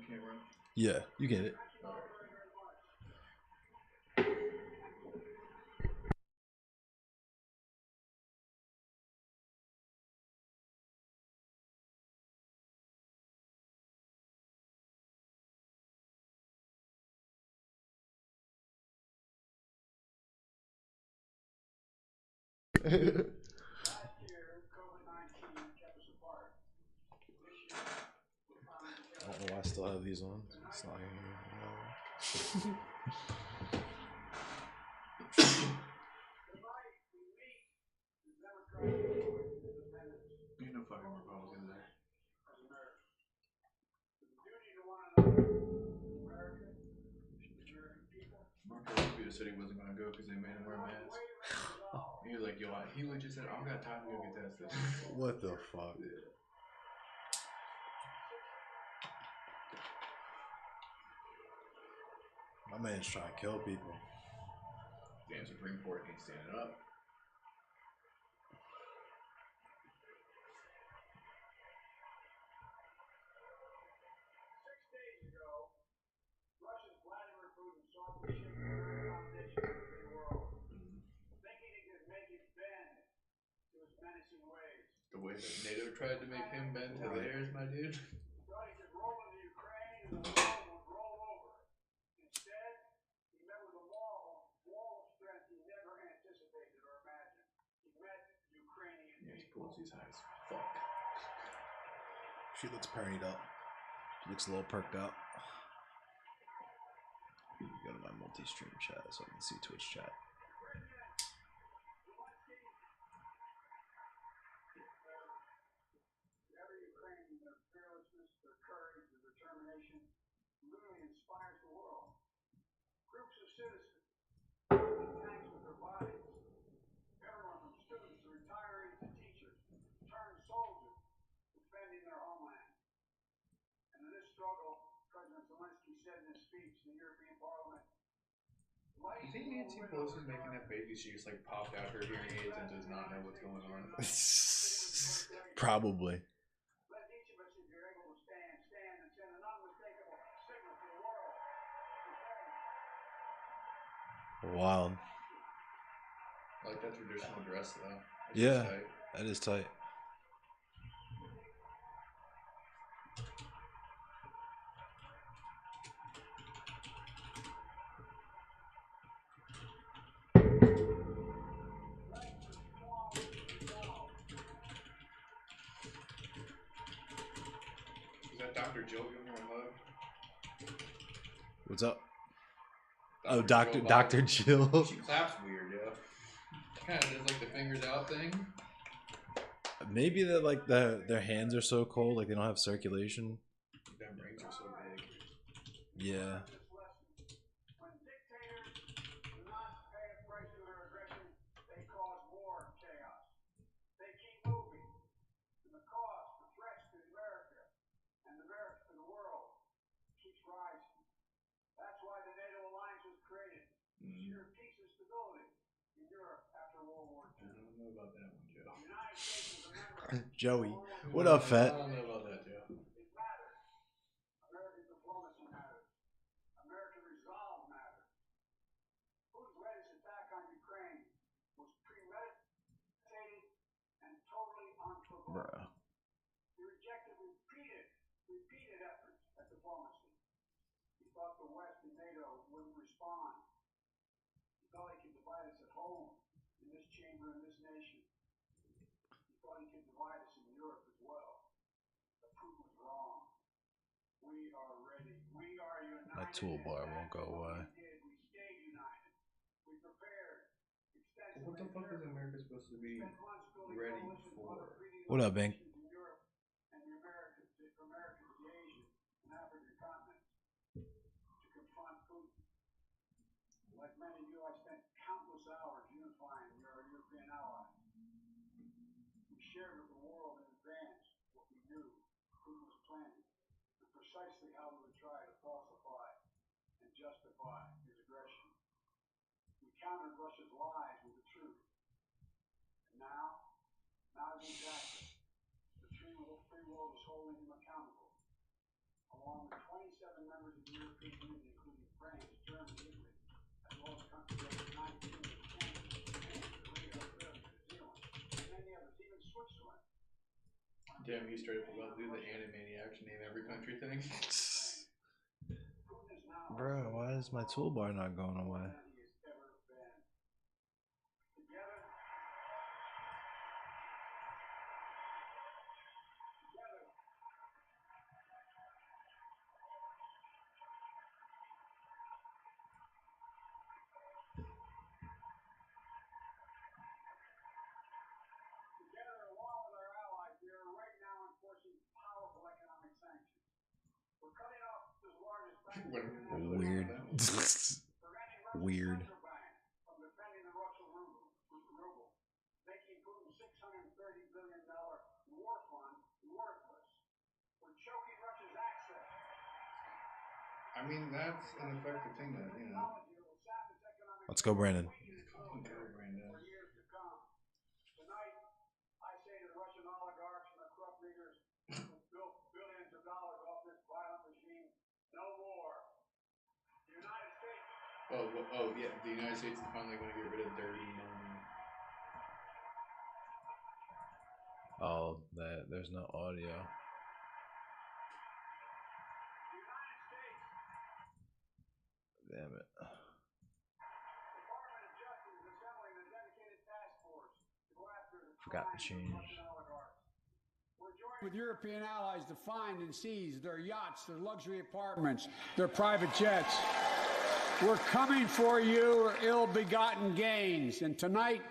Camera. Yeah, you get it. I don't know why I still have these on. It's not here. Ain't no fucking Republicans there. Marco Rubio said he wasn't gonna go because they made him wear a mask. He was like, yo, he legit said, I don't got time to go get tested. What the fuck? Yeah. My man's trying to kill people. Damn, Supreme Court ain't standing up. The way that NATO tried to make him bend to theirs, my dude. Yeah, he pulls these high as fuck. She looks parried up. She looks a little perked up. Go to my multi-stream chat so I can see Twitch chat. You think Nancy Pelosi's making that baby? She just like popped out her hearing aids and does not know what's going on. Probably. Wild. I like that traditional dress though. That's yeah, that is tight. Is that Dr. Jill giving her a hug? What's up? Dr. Jill. She claps weird, yo. Kind of does like the fingers out thing. Maybe that like their hands are so cold, like they don't have circulation. Them rings are so big. Yeah. About that one, Joe. Joey, what up, Fat? I don't know about that, Joe. Bruh. My toolbar won't go away. What the fuck is America supposed to be ready for? What up, Bink? Damn, he straight up about do the Animaniacs name every country thing. Bro, why is my toolbar not going away? Weird. Weird. I mean, that's an effective thing that, you know. Let's go, Brandon. Oh, yeah. The United States is finally going to get rid of dirty money. Oh, there's no audio. Damn it. Forgot to change. With European allies to find and seize their yachts, their luxury apartments, their private jets. We're coming for your ill-begotten gains. And tonight,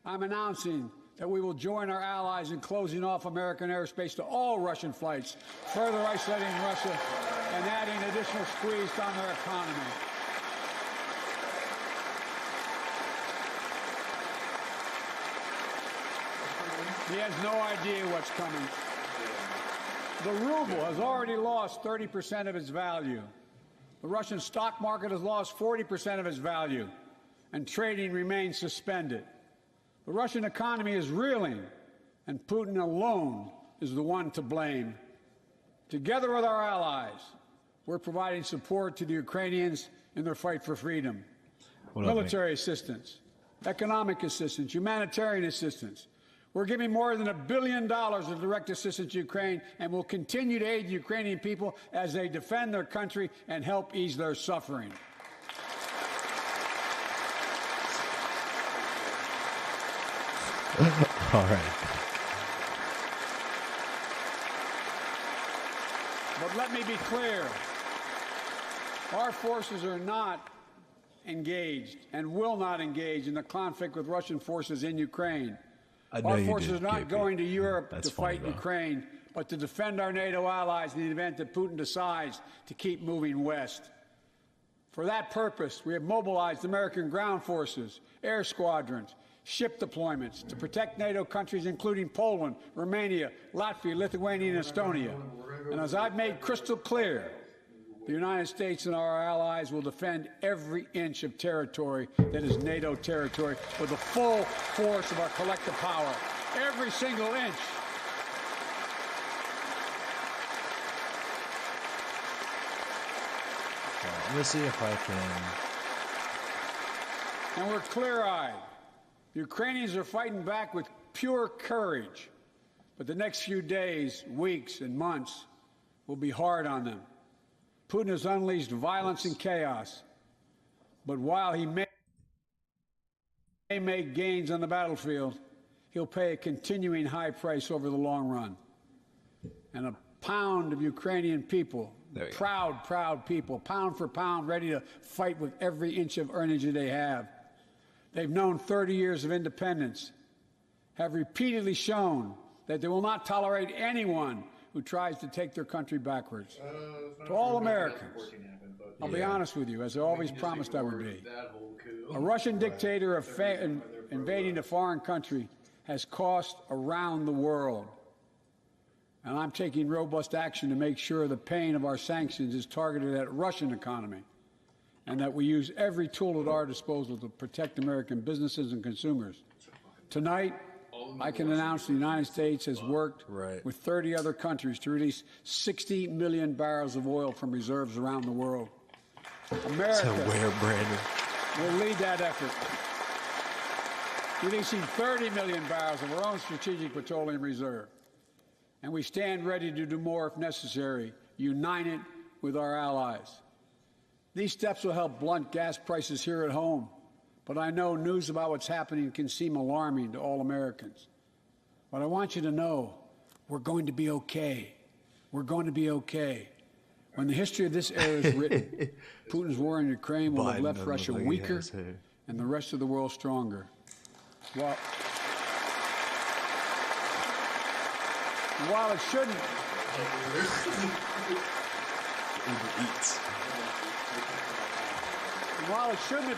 I'm announcing that we will join our allies in closing off American airspace to all Russian flights, further isolating Russia and adding additional squeeze on their economy. He has no idea what's coming. The ruble has already lost 30% of its value. The Russian stock market has lost 40% of its value, and trading remains suspended. The Russian economy is reeling, and Putin alone is the one to blame. Together with our allies, we're providing support to the Ukrainians in their fight for freedom. Military assistance, economic assistance, humanitarian assistance. We're giving more than $1 billion of direct assistance to Ukraine, and will continue to aid the Ukrainian people as they defend their country and help ease their suffering. All right. But let me be clear. Our forces are not engaged and will not engage in the conflict with Russian forces in Ukraine. Our forces are not going to Europe to fight Ukraine, but to defend our NATO allies in the event that Putin decides to keep moving west. For that purpose, we have mobilized American ground forces, air squadrons, ship deployments to protect NATO countries including Poland, Romania, Latvia, Lithuania, and Estonia. And as I've made crystal clear, the United States and our allies will defend every inch of territory that is NATO territory with the full force of our collective power. Every single inch. Let me see if I can. And we're clear-eyed. The Ukrainians are fighting back with pure courage. But the next few days, weeks, and months will be hard on them. Putin has unleashed violence and chaos. But while he may make gains on the battlefield, he'll pay a continuing high price over the long run. And a pound of Ukrainian people, proud people, pound for pound, ready to fight with every inch of energy they have. They've known 30 years of independence, have repeatedly shown that they will not tolerate anyone who tries to take their country backwards. To all Americans, I'll be honest with you, as I always promised I would be. A Russian dictator invading a foreign country has cost around the world. And I'm taking robust action to make sure the pain of our sanctions is targeted at the Russian economy, and that we use every tool at our disposal to protect American businesses and consumers. Tonight, I can announce the United States has worked with 30 other countries to release 60 million barrels of oil from reserves around the world. America will lead that effort, releasing 30 million barrels of our own strategic petroleum reserve. and we stand ready to do more if necessary, united with our allies. These steps will help blunt gas prices here at home, but I know news about what's happening can seem alarming to all Americans. But I want you to know we're going to be okay. We're going to be okay. When the history of this era is written, Putin's war in Ukraine will have left Russia weaker and the rest of the world stronger. While it shouldn't... While it shouldn't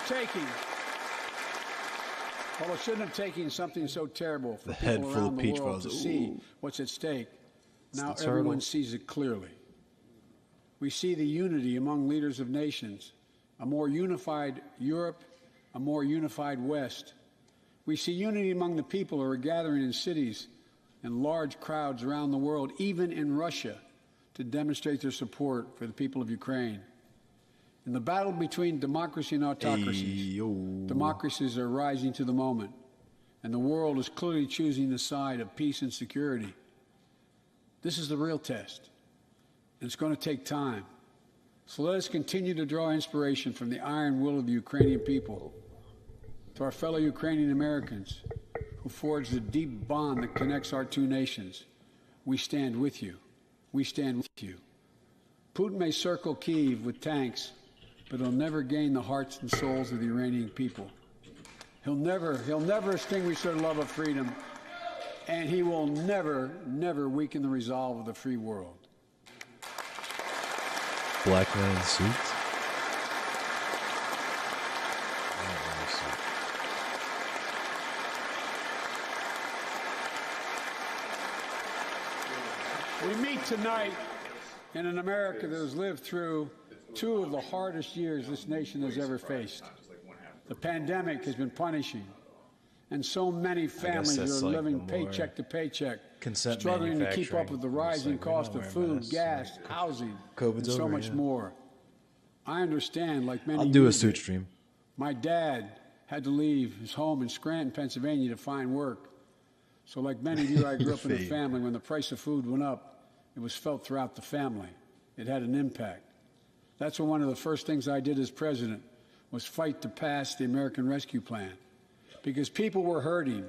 have taken something so terrible for people around the world to see what's at stake, now everyone sees it clearly. We see the unity among leaders of nations, a more unified Europe, a more unified West. We see unity among the people who are gathering in cities and large crowds around the world, even in Russia, to demonstrate their support for the people of Ukraine. In the battle between democracy and autocracies, democracies are rising to the moment, and the world is clearly choosing the side of peace and security. This is the real test, and it's going to take time. So let us continue to draw inspiration from the iron will of the Ukrainian people. To our fellow Ukrainian Americans who forged the deep bond that connects our two nations, we stand with you. We stand with you. Putin may circle Kyiv with tanks, but he'll never gain the hearts and souls of the Iranian people. He'll never extinguish their love of freedom, and he will never weaken the resolve of the free world. Black man in suit. We meet tonight in an America that has lived through two of the hardest years this nation has ever faced. The pandemic has been punishing, and so many families are living paycheck to paycheck, struggling to keep up with the rising cost of food, gas, housing, and so much more. I understand, like many I'll do a suit stream. My dad had to leave his home in Scranton, Pennsylvania to find work. So like many of you, I grew up in a family when the price of food went up, it was felt throughout the family. It had an impact. That's one of the first things I did as president was fight to pass the American Rescue Plan. Because people were hurting.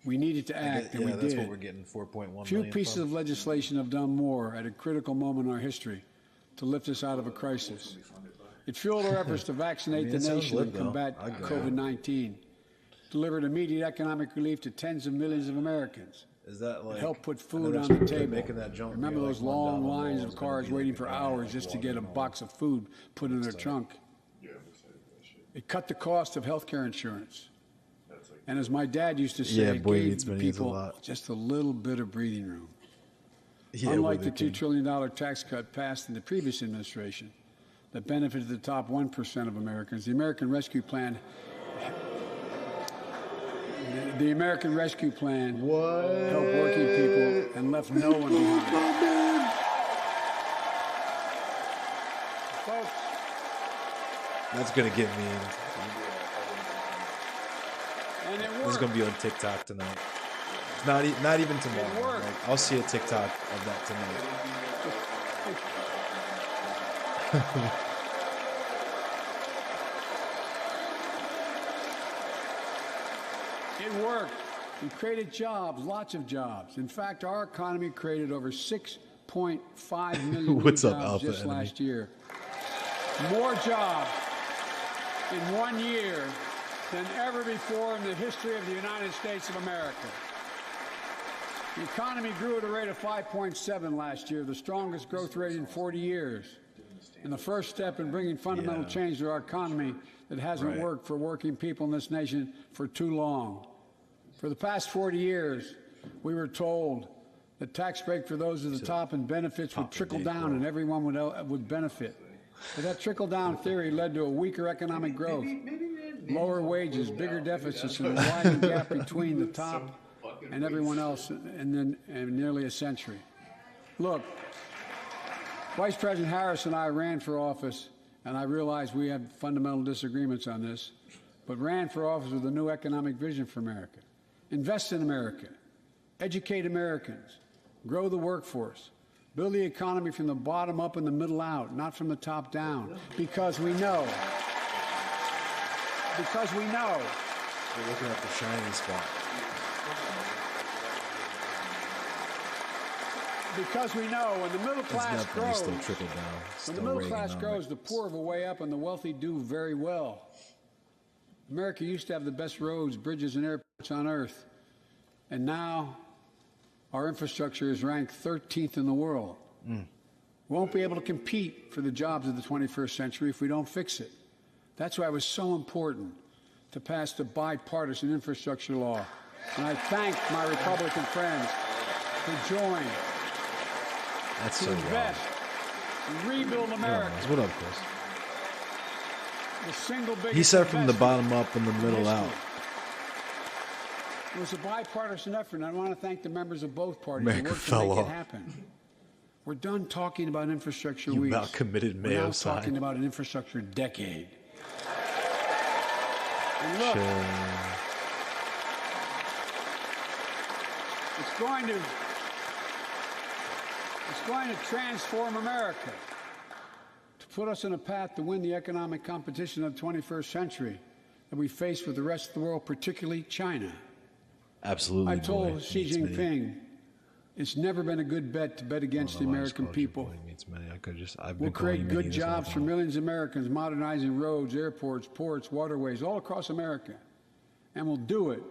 We needed to act, and we did. That's what we're getting, 4.1 Few pieces of legislation have done more at a critical moment in our history to lift us out of a crisis. It fueled our efforts to vaccinate the nation and combat COVID-19, delivered immediate economic relief to tens of millions of Americans. Is that like, help put food on the table. Remember those long lines of cars waiting for hours just to get a box of food put in their trunk? It cut the cost of health care insurance. And as my dad used to say, it gave people just a little bit of breathing room. Unlike the $2 trillion tax cut passed in the previous administration that benefited the top 1% of Americans, the American Rescue Plan helped working people and left no one behind. Folks, that's going to get me in. And it worked. This is going to be on TikTok tonight. Not even tomorrow. Like, I'll see a TikTok of that tonight. It worked. We created jobs, lots of jobs. In fact, our economy created over 6.5 million new jobs just last year. More jobs in 1 year than ever before in the history of the United States of America. The economy grew at a rate of 5.7 last year, the strongest growth rate in 40 years. And the first step in bringing fundamental change to our economy that hasn't worked for working people in this nation for too long. For the past 40 years, we were told that tax break for those at the top and benefits would trickle down and everyone would benefit. But that trickle-down theory led to a weaker economic growth, lower wages, bigger deficits, and a widening gap between the top and everyone else in nearly a century. Look, Vice President Harris and I ran for office, and I realize we have fundamental disagreements on this, but ran for office with a new economic vision for America. Invest in America. Educate Americans. grow the workforce, build the economy from the bottom up and the middle out, not from the top down, because we know. We're looking at the shiny spot. Because we know when the middle class grows, still trickle down. when the middle class grows, the poor have a way up and the wealthy do very well. America used to have the best roads, bridges, and airports on earth. And now our infrastructure is ranked 13th in the world. We won't be able to compete for the jobs of the 21st century if we don't fix it. That's why it was so important to pass the bipartisan infrastructure law. And I thank my Republican friends who joined. That's to so invest, rebuild America. What up, Chris? The single biggest He said from the bottom up and the middle out. It was a bipartisan effort, and I want to thank the members of both parties America who worked to fell make off. it happen. We're done talking about infrastructure You weeks. about committed We're Mayo now sign. talking about an infrastructure decade. And look, it's going to transform America, to put us on a path to win the economic competition of the 21st century that we face with the rest of the world, particularly China. Absolutely. I told Xi Jinping it's never been a good bet to bet against the American people. We'll create good jobs for millions of Americans, modernizing roads, airports, ports, waterways, all across America. And we'll do it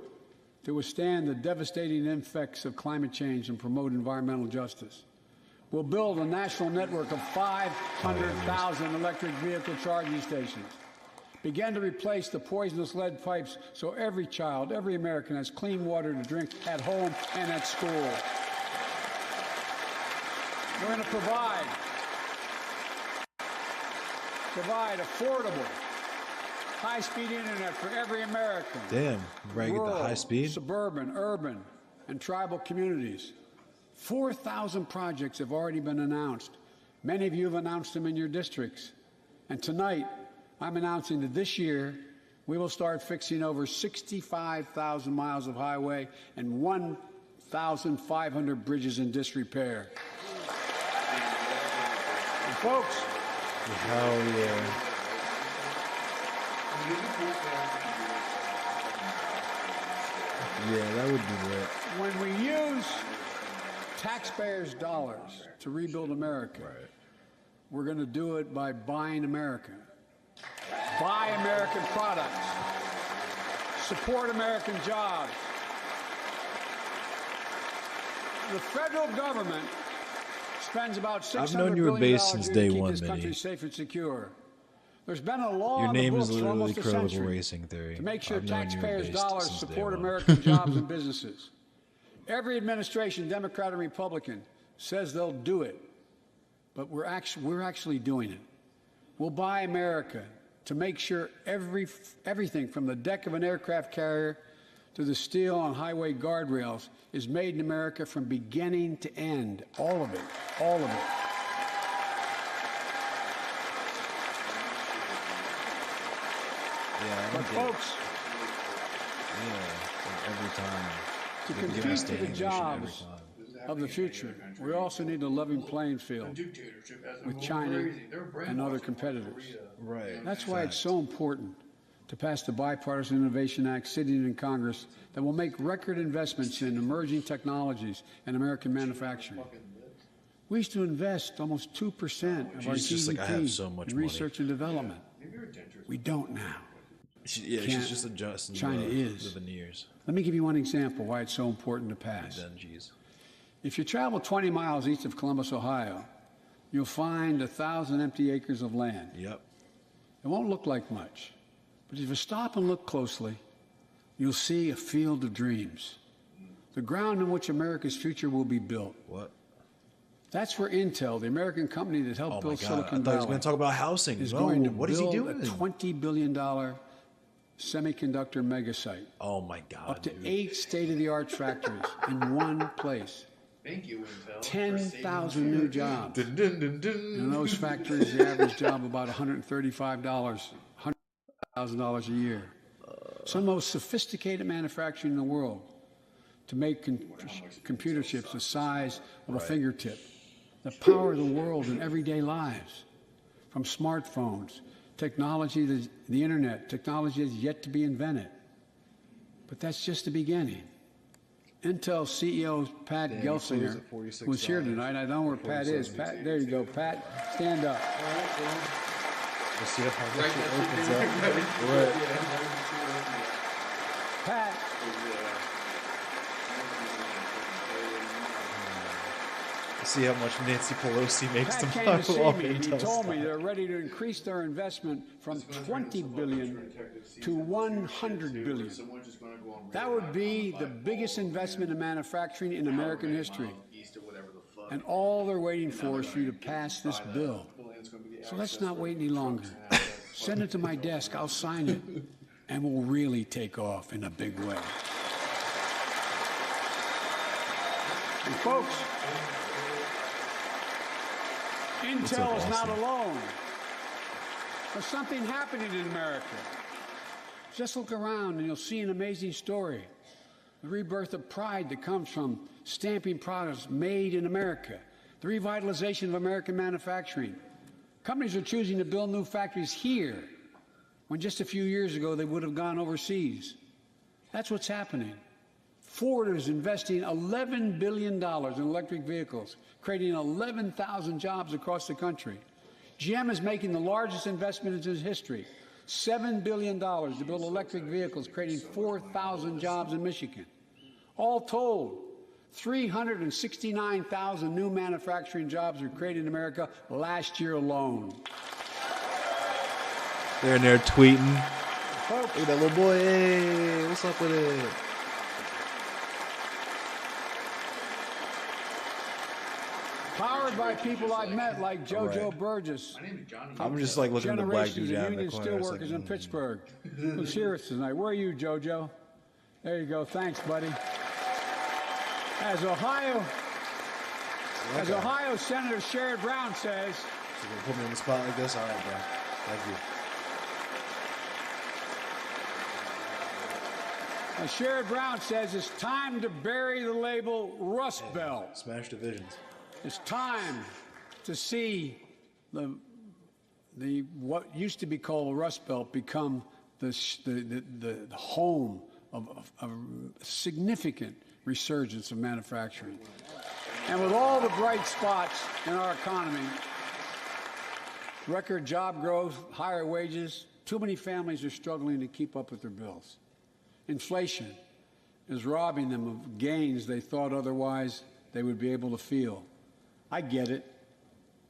to withstand the devastating effects of climate change and promote environmental justice. We'll build a national network of 500,000 electric vehicle charging stations. Begin to replace the poisonous lead pipes so every child, every American has clean water to drink at home and at school. We're going to provide affordable, high-speed internet for every American. Damn, ready to get the high speed? Suburban, urban, and tribal communities. 4,000 projects have already been announced. Many of you have announced them in your districts. And tonight, I'm announcing that this year, we will start fixing over 65,000 miles of highway and 1,500 bridges in disrepair. And folks, hell yeah. Yeah, that would be great. When we use taxpayers' dollars to rebuild America, we're going to do it by buying America. Buy American products. Support American jobs. The federal government spends about $600 billion since to day keep one, this country Minnie. safe and secure. There's been a law Your on the name books is for almost literally a Credible century Racing Theory. to make sure I've known you were taxpayers' based dollars since day support one. American jobs and businesses. Every administration, Democrat and Republican, says they'll do it, but we're actually doing it. We'll buy America to make sure everything from the deck of an aircraft carrier to the steel on highway guardrails is made in America from beginning to end. All of it. All of it. Yeah, But folks, every time. to compete for the jobs of the future, we also need a level playing field with China and other competitors. Right. That's why it's so important to pass the Bipartisan Innovation Act sitting in Congress that will make record investments in emerging technologies and American manufacturing. We used to invest almost 2% of our GDP in research and development. We don't now. Yeah, she's just adjusting China the is. veneers. Let me give you one example why it's so important to pass. If you travel 20 miles east of Columbus, Ohio, you'll find 1,000 empty acres of land. Yep. It won't look like much, but if you stop and look closely, you'll see a field of dreams. The ground on which America's future will be built. What? That's where Intel, the American company that helped build Silicon Valley, I thought he was going to talk about housing. is going to what is he build doing? a $20 billion semiconductor megasite. Oh my God! Up to dude. 8 state-of-the-art factories in one place. Thank you, Intel. 10,000 new jobs. In those factories, the average job about $135, $100,000 a year. Some of the most sophisticated manufacturing in the world. to make computer chips the size of a fingertip. The power of the world in everyday lives, from smartphones, technology to the internet, technology that's yet to be invented. But that's just the beginning. Intel CEO Pat Gelsinger, who's here tonight. I don't know where Pat is. Pat, there you go, Pat. Stand up. We'll see how much it opens up. Pat. See how much Nancy Pelosi makes Pat came to see me. He told me they're ready to increase their investment from $20 billion to $100 billion. That would be the biggest investment in manufacturing in American history. And all they're waiting for is for you to pass this bill. So let's not wait any longer. Send it to my desk. I'll sign it. And we'll really take off in a big way. And folks, Intel is not alone. There's something happening in America. Just look around and you'll see an amazing story. The rebirth of pride that comes from stamping products made in America. The revitalization of American manufacturing. Companies are choosing to build new factories here when just a few years ago they would have gone overseas. That's what's happening. Ford is investing $11 billion in electric vehicles, creating 11,000 jobs across the country. GM is making the largest investment in its history, $7 billion to build electric vehicles, creating 4,000 jobs in Michigan. All told, 369,000 new manufacturing jobs were created in America last year alone. They're in there tweeting. Folks, Hey, that little boy, hey, what's up with it? powered by people I've met like JoJo Burgess. I'm just like looking at the black dude down in the Union corner. It's Steelworkers like, in Pittsburgh. Who's here tonight? Where are you, JoJo? There you go. Thanks, buddy. As Ohio Senator Sherrod Brown says. So you're gonna put me on the spot like this? All right, bro. Thank you. As Sherrod Brown says, it's time to bury the label Rust Belt. Smash divisions. It's time to see the what used to be called the Rust Belt become the home of a significant resurgence of manufacturing. And with all the bright spots in our economy, record job growth, higher wages, too many families are struggling to keep up with their bills. Inflation is robbing them of gains they thought otherwise they would be able to feel. I get it.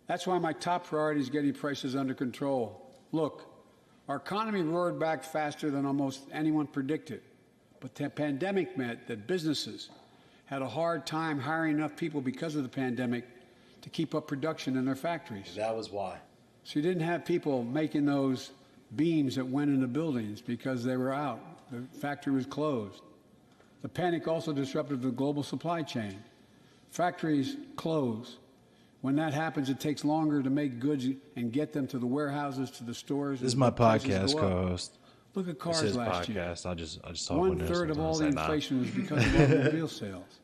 That's why my top priority is getting prices under control. Look, our economy roared back faster than almost anyone predicted. But the pandemic meant that businesses had a hard time hiring enough people because of the pandemic to keep up production in their factories. That was why. So you didn't have people making those beams that went into buildings because they were out. The factory was closed. The panic also disrupted the global supply chain. Factories close. When that happens, it takes longer to make goods and get them to the warehouses, to the stores. This is my podcast co-host. Look at cars This is last year. podcast. I just talk. 1/3 of all the inflation was because of automobile sales.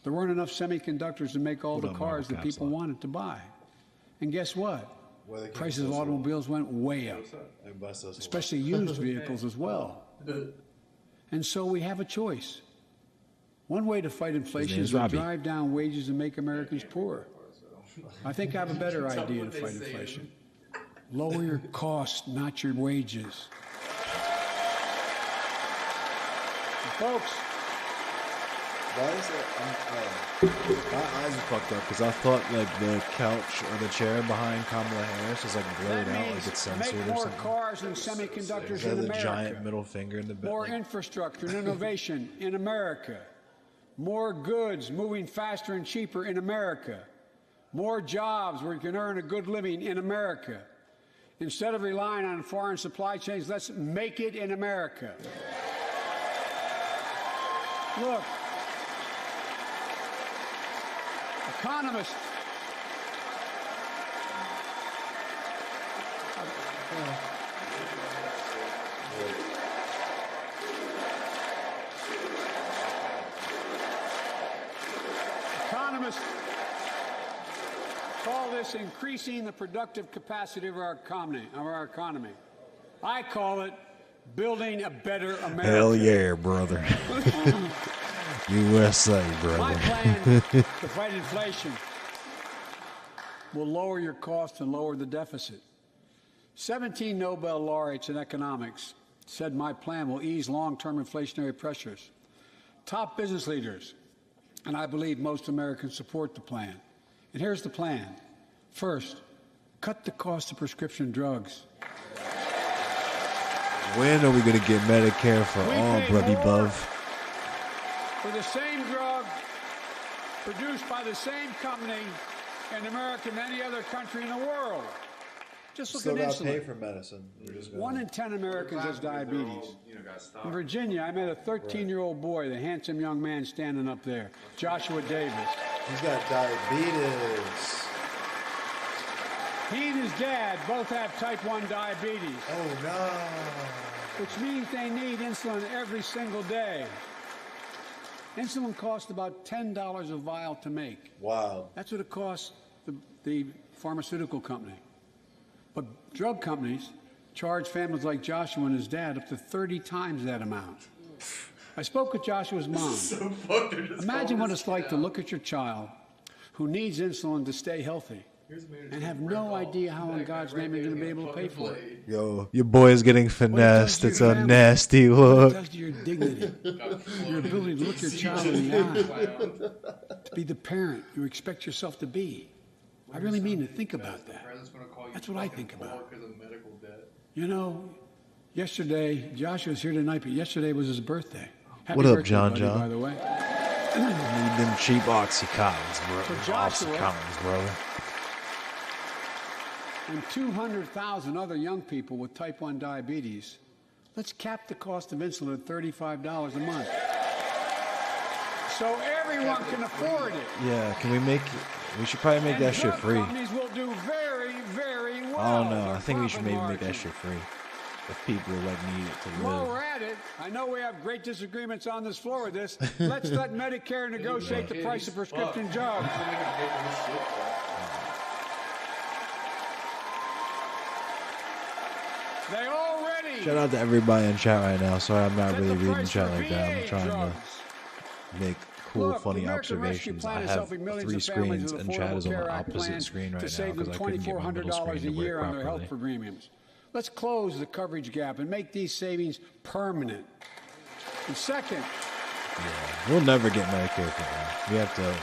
There weren't enough semiconductors to make all the cars that people wanted to buy. And guess what? Prices of automobiles went way up, especially used vehicles as well. And so we have a choice. One way to fight inflation is to Robbie. drive down wages and make Americans poorer. I think I have a better idea to fight inflation. Lower your costs, not your wages. Folks, Why is it? My eyes are fucked up because I thought like the couch or the chair behind Kamala Harris is like blurred that out, means like it's censored make or more something. cars and semiconductors Is in that the America. giant middle finger in the back? More infrastructure and innovation in America. More goods moving faster and cheaper in America. More jobs where you can earn a good living in America. Instead of relying on foreign supply chains, let's make it in America. Look, economists. this increasing the productive capacity of our economy. I call it building a better America. Hell yeah, brother. USA, brother. My plan to fight inflation will lower your cost and lower the deficit. 17 Nobel laureates in economics said my plan will ease long-term inflationary pressures. Top business leaders, and I believe most Americans support the plan. And here's the plan. First, cut the cost of prescription drugs. When are we going to get Medicare for all, Brubby Bub? For the same drug produced by the same company in America and any other country in the world. Just look at insulin. Still got to pay for medicine. 1 in 10 Americans has diabetes. In Virginia, I met a 13-year-old boy, the handsome young man standing up there, Joshua Davis. He's got diabetes. He and his dad both have type 1 diabetes. Oh, no. Which means they need insulin every single day. Insulin costs about $10 a vial to make. Wow. That's what it costs the pharmaceutical company. But drug companies charge families like Joshua and his dad up to 30 times that amount. I spoke with Joshua's mom. Imagine what it's like to look at your child who needs insulin to stay healthy and have no idea how in God's name you're going to be able to pay for it. Yo, your boy is getting finessed. It's a nasty look. It does to your dignity, your ability to look your child in the eye, to be the parent you expect yourself to be. I really mean to think about that. That's what I think about. You know, yesterday, Joshua's here tonight, but yesterday was his birthday. Happy What up, birthday, John buddy, John? by the way. Need them cheap oxycontins, bro. So Joshua- Oxycontins, brother. And 200,000 other young people with type 1 diabetes, let's cap the cost of insulin at $35 a month. So everyone can afford it. Yeah, can we make... We should probably make that shit drug free. companies will do very, very well. Oh, no. Their I think we should profit maybe make that margin. shit free. If people, like, need it to While we're live. at it, I know we have great disagreements on this floor with this. Let's let Medicare negotiate the price of prescription drugs. They already Shout out to everybody in chat right now. Sorry, I'm not set really the reading price chat for like that. I'm VA trying drugs. to make cool, Look, funny the American Rescue observations. Plan I is have helping millions 3 of families screens, with and chat is on Affordable the Care Act opposite plan screen right to now save because them I couldn't get my middle $2,400 screen a to year work on their health properly. premiums. Let's close the coverage gap and make these savings permanent. And second, Yeah, we'll never get Medicare for that. We have to...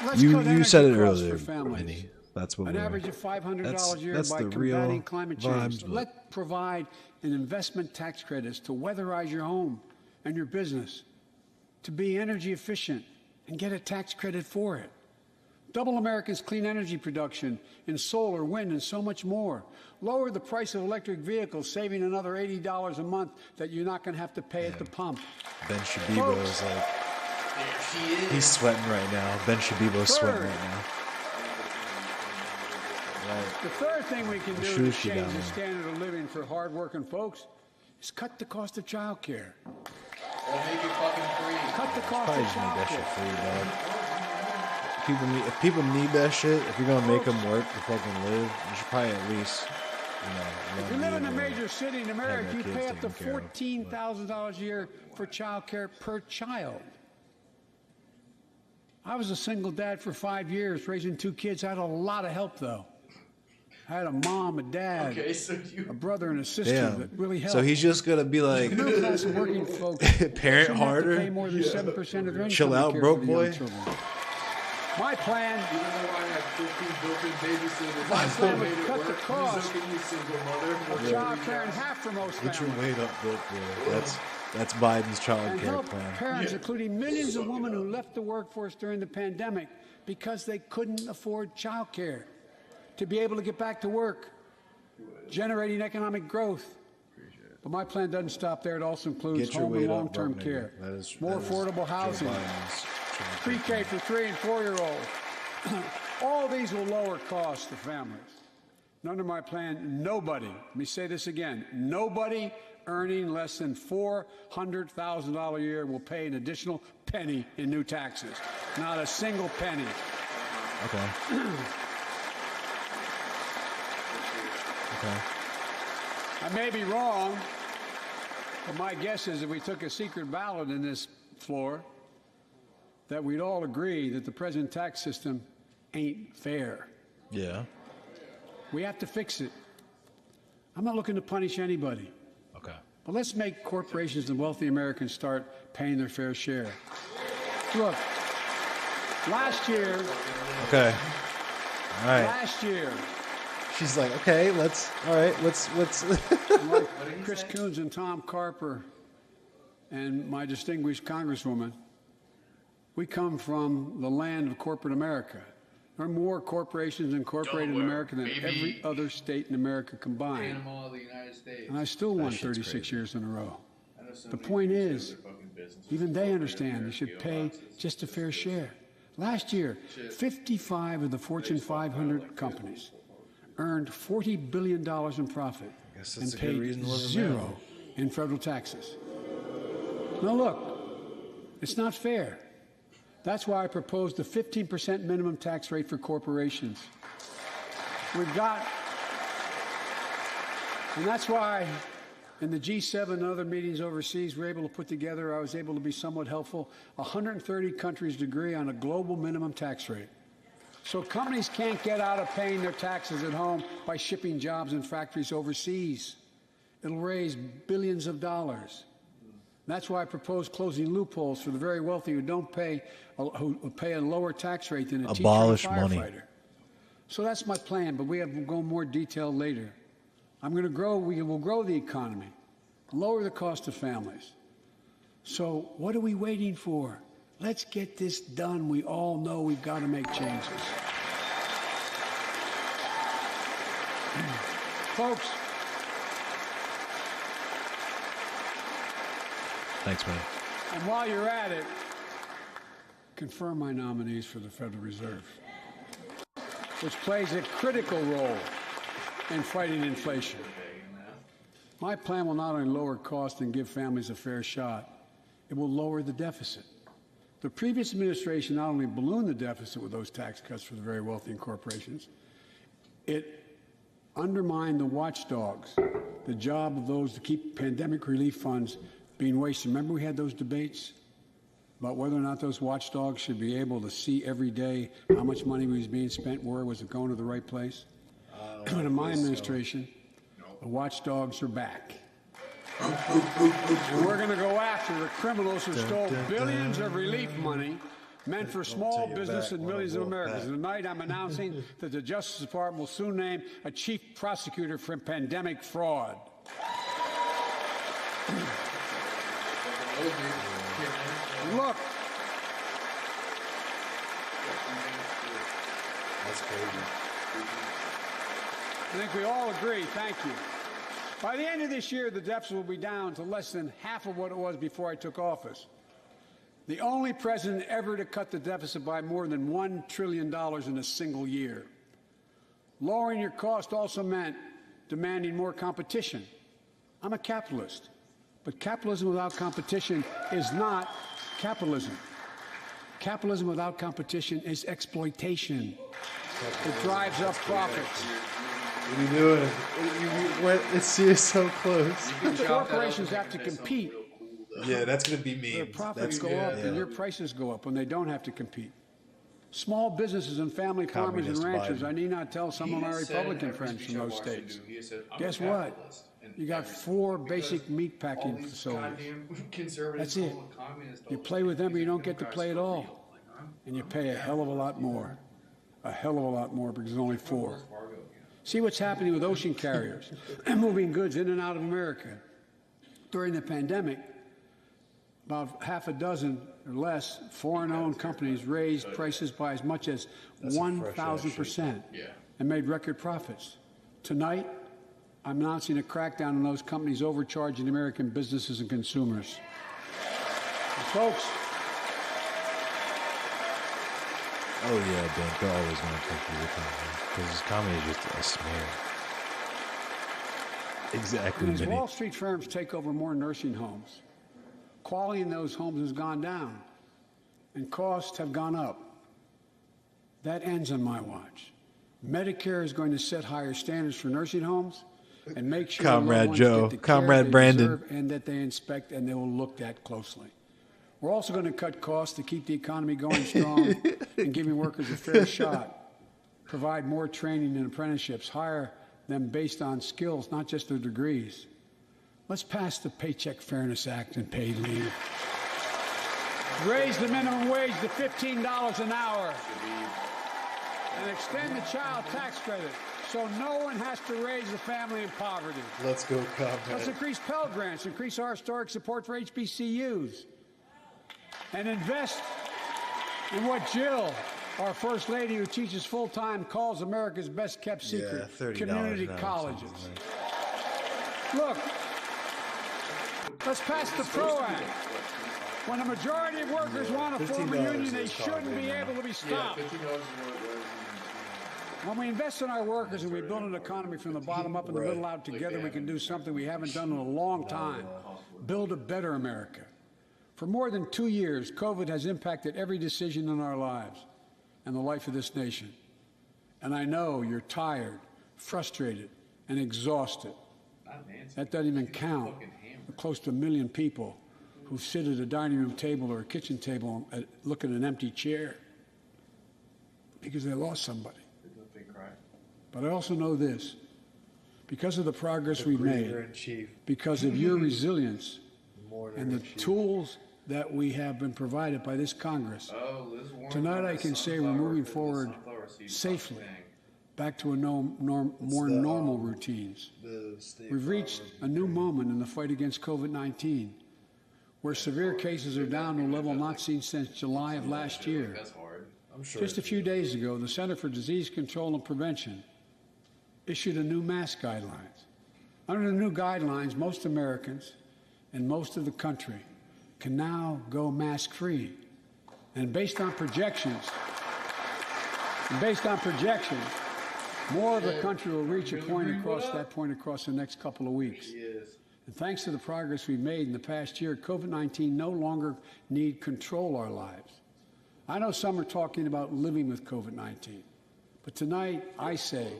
let's You cut energy said it costs earlier, for families. Vinny. That's what An we're... average of $500 a year that's by the real combating climate change. vibes, but- Let's provide an investment tax credits to weatherize your home and your business, to be energy efficient and get a tax credit for it. Double America's clean energy production in solar, wind, and so much more. Lower the price of electric vehicles, saving another $80 a month that you're not going to have to pay at the pump. Ben Shabibo is like... He's sweating right now. Ben Shabibo's sweating right now. Right. The third thing we can do to Shoes she change down the there. standard of living for hardworking folks is cut the cost of child care. Or make it fucking free. Cut the cost Probably of just make child that shit care. free, dog. If people need that shit, if you're gonna make them work to fucking live, you should probably at least, If you live in a major city in have America, their you kids pay up to taken care of, $14,000 a year for child care per child. I was a single dad for 5 years, raising 2 kids. I had a lot of help, though. I had a mom, a dad, Okay, so you... a brother, and a sister Damn. that really helped. So he's just gonna be like, middle class and working folks parent shouldn't have to pay harder. more than 7% of their income Chill to out, care broke for the young boy. children. My plan Even though I have 15 built-in babysitters, My I still plan made would it cut work. the cost So can you, single mother? of child care in half for most Get your families. weight up, broke boy. That's Biden's child And care help plan. parents, including millions of women who left the workforce during the pandemic because they couldn't afford child care, to be able to get back to work, generating economic growth. But my plan doesn't stop there. It also includes Get your home and weight up, long-term broke care, nigga. That is- more that is affordable Joe housing, Biden's child care pre-K plan. for 3 and 4-year-olds. All these will lower costs to families. And under my plan, nobody, let me say this again, nobody earning less than $400,000 a year will pay an additional penny in new taxes. Not a single penny. Okay. Okay. I may be wrong, but my guess is if we took a secret ballot in this floor, that we'd all agree that the present tax system ain't fair. Yeah. We have to fix it. I'm not looking to punish anybody. Okay. But let's make corporations and wealthy Americans start paying their fair share. Look, last year... Okay. All right. Last year... She's like, okay, let's... Like Chris Coons and Tom Carper and my distinguished Congresswoman, we come from the land of corporate America. There are more corporations incorporated in America than every other state in America combined. Panama, the United States. And I still won 36 years in a row. The point is, even they understand they should pay just a fair share. Last year, 55 of the Fortune 500 companies earned $40 billion in profit and paid zero in federal taxes. Now look, it's not fair. That's why I proposed the 15% minimum tax rate for corporations. And that's why in the G7 and other meetings overseas, we're able to put together, I was able to be somewhat helpful, 130 countries agree on a global minimum tax rate. So companies can't get out of paying their taxes at home by shipping jobs and factories overseas. It'll raise billions of dollars. That's why I propose closing loopholes for the very wealthy who pay a lower tax rate than a teacher or firefighter. Money. So that's my plan, but we'll go in more detail later. We will grow the economy, lower the cost of families. So what are we waiting for? Let's get this done. We all know we've got to make changes. Folks. Thanks, man. And while you're at it, confirm my nominees for the Federal Reserve, which plays a critical role in fighting inflation. My plan will not only lower costs and give families a fair shot, it will lower the deficit. The previous administration not only ballooned the deficit with those tax cuts for the very wealthy and corporations, it undermined the watchdogs, the job of those to keep pandemic relief funds being wasted. Remember we had those debates about whether or not those watchdogs should be able to see every day how much money was being spent, where was it going to the right place? In my administration, the watchdogs are back. And we're going to go after the criminals who stole billions of relief money meant for small business and millions of Americans. And tonight I'm announcing that the Justice Department will soon name a chief prosecutor for pandemic fraud. Look. That's crazy. I think we all agree. Thank you. By the end of this year, the deficit will be down to less than half of what it was before I took office. The only president ever to cut the deficit by more than $1 trillion in a single year. Lowering your cost also meant demanding more competition. I'm a capitalist, but capitalism without competition is not capitalism. Capitalism without competition is exploitation. It drives up profits. What are you doing? You're so close. Corporations have to compete. Yeah, that's going to be me. Their profits go up and your prices go up when they don't have to compete. Small businesses and family farmers and ranchers, I need not tell some of my Republican friends from those states. Guess what? You got 4 basic meat packing facilities. That's it. You play with them or you don't get to play at all. And you pay a hell of a lot more. A hell of a lot more because there's only 4. See what's happening with ocean carriers and moving goods in and out of America. During the pandemic, about half a dozen or less foreign-owned companies raised prices by as much as 1,000% and made record profits. Tonight, I'm announcing a crackdown on those companies overcharging American businesses and consumers. And folks, oh yeah, Ben, they're always going to take you with them because this comedy is just a smear. Exactly. As Wall Street firms take over more nursing homes, quality in those homes has gone down and costs have gone up. That ends on my watch. Medicare is going to set higher standards for nursing homes, and make sure Comrade loved ones Joe, get the Comrade care they Brandon. deserve and that they inspect and they will look at closely. We're also going to cut costs to keep the economy going strong and giving workers a fair shot, provide more training and apprenticeships, hire them based on skills, not just their degrees. Let's pass the Paycheck Fairness Act and paid leave. Raise the minimum wage to $15 an hour and extend the child tax credit so no one has to raise a family in poverty. Let's go, Comrade. Let's increase Pell Grants, increase our historic support for HBCUs, and invest in what Jill, our First Lady who teaches full-time, calls America's best-kept secret, community colleges. Look, let's pass the PRO Act. When a majority of workers want to form a union, they shouldn't be able to be stopped. When we invest in our workers and we build an economy from the bottom up and the middle out together, we can do something we haven't done in a long time. Build a better America. For more than 2 years, COVID has impacted every decision in our lives and the life of this nation. And I know you're tired, frustrated, and exhausted. That doesn't even count the close to 1 million people who sit at a dining room table or a kitchen table and look at an empty chair because they lost somebody. But I also know this, because of the progress we've made, because of your resilience and the tools that we have been provided by this Congress, tonight I can say we're moving forward safely back to a more normal routines. We've reached a new moment in the fight against COVID-19, where severe cases are down to a level not seen since July of last year. Just a few days ago, the Center for Disease Control and Prevention issued a new mask guidelines. Under the new guidelines, most Americans and most of the country can now go mask-free. And based on projections, more of the country will reach that point across the next couple of weeks. And thanks to the progress we've made in the past year, COVID-19 no longer need control our lives. I know some are talking about living with COVID-19, but tonight I say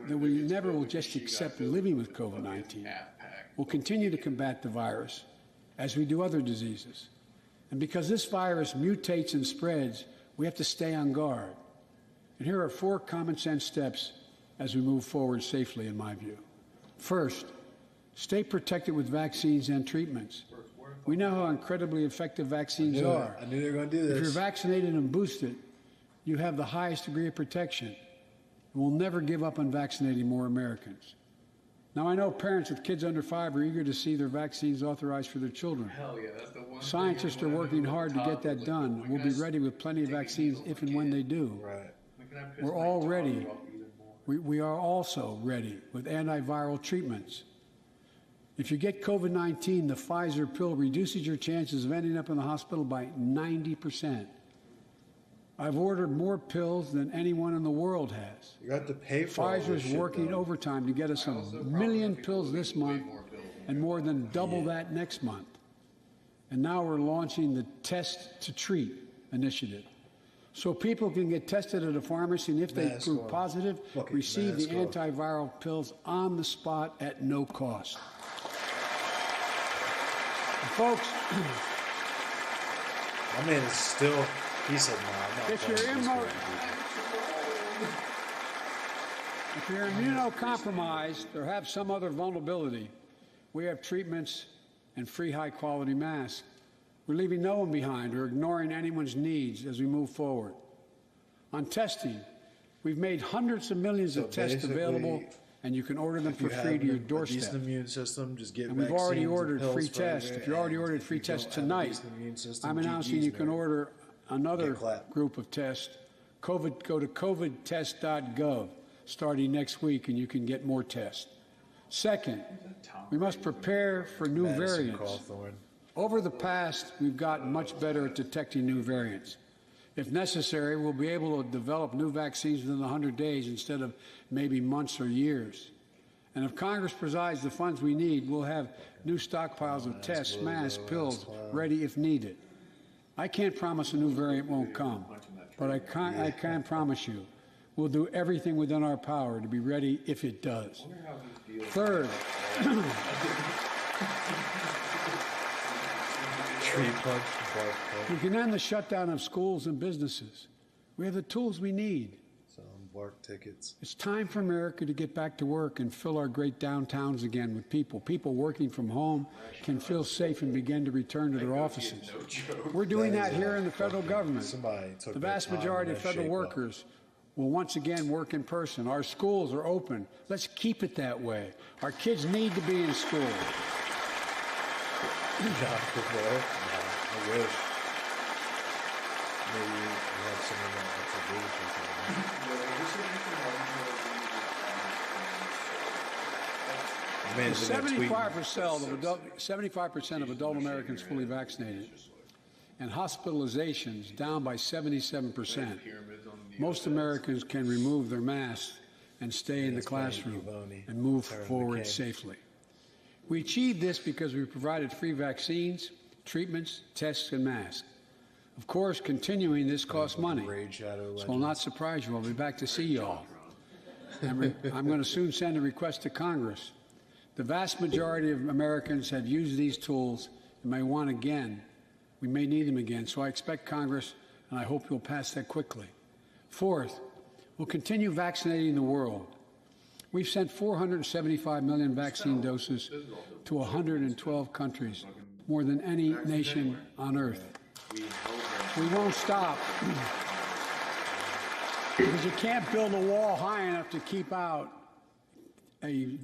that we never will just accept living with COVID-19. We'll continue to combat the virus as we do other diseases. And because this virus mutates and spreads, we have to stay on guard. And here are 4 common sense steps as we move forward safely, in my view. First, stay protected with vaccines and treatments. We know how incredibly effective vaccines are. I knew they were going to do this. If you're vaccinated and boosted, you have the highest degree of protection. We'll never give up on vaccinating more Americans. Now, I know parents with kids under 5 are eager to see their vaccines authorized for their children. Scientists are working hard to get that done. We'll be ready with plenty of vaccines if and when they do. We're all ready. We are also ready with antiviral treatments. If you get COVID-19, the Pfizer pill reduces your chances of ending up in the hospital by 90%. I've ordered more pills than anyone in the world has. You got to pay for Pfizer's working overtime to get us 1 million pills this month and more than double that next month. And now we're launching the Test to Treat initiative. So people can get tested at a pharmacy, and if they prove positive, receive the antiviral pills on the spot at no cost. And folks, I mean, it's still... He said, no, I'm not. If you're immunocompromised or have some other vulnerability, we have treatments and free high-quality masks. We're leaving no one behind or ignoring anyone's needs as we move forward. On testing, we've made hundreds of millions of tests available, and you can order them for free to your doorstep. Decent immune system, just get and we've already ordered free tests. If you already ordered free tests tonight, I'm announcing you can order another group of tests. Go to covidtest.gov starting next week, and you can get more tests. Second, we must prepare for new variants. Over the past, we've gotten much better at detecting new variants. If necessary, we'll be able to develop new vaccines within 100 days instead of maybe months or years. And if Congress provides the funds we need, we'll have new stockpiles of tests, masks, pills ready if needed. I can't promise a new variant won't come, but I can promise you We'll do everything within our power to be ready if it does. Third, we can end the shutdown of schools and businesses. We have the tools we need. Bark tickets. It's time for America to get back to work and fill our great downtowns again with people. People working from home can feel safe and begin to return to their offices. We're doing that here in the federal government. The vast majority of federal workers will once again work in person. Our schools are open. Let's keep it that way. Our kids need to be in school. I wish. Maybe we have someone that to do something. 75% of adult Americans fully vaccinated, and hospitalizations down by 77%. Most Americans can remove their masks and stay in the classroom and move forward safely. We achieved this because we provided free vaccines, treatments, tests, and masks. Of course, continuing this costs money, so it will not surprise you. I'll be back to see you all. I'm going to soon send a request to Congress. The vast majority of Americans have used these tools and may want again. We may need them again, so I expect Congress, and I hope you'll pass that quickly. Fourth, we'll continue vaccinating the world. We've sent 475 million vaccine doses to 112 countries, more than any nation on Earth. We won't stop, because you can't build a wall high enough to keep out a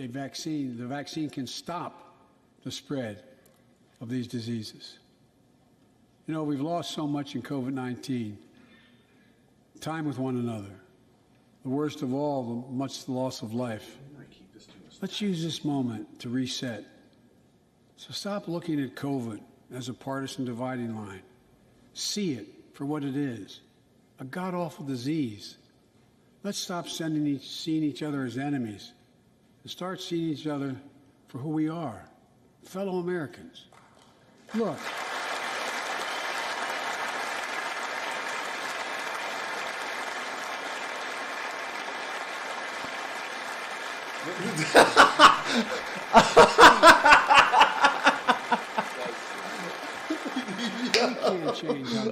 vaccine. The vaccine can stop the spread of these diseases. You know, we've lost so much in COVID-19, time with one another. The worst of all, much the loss of life. Let's use this moment to reset. So stop looking at COVID as a partisan dividing line. See it for what it is, a god-awful disease. Let's stop seeing each other as enemies and start seeing each other for who we are, fellow Americans. Look.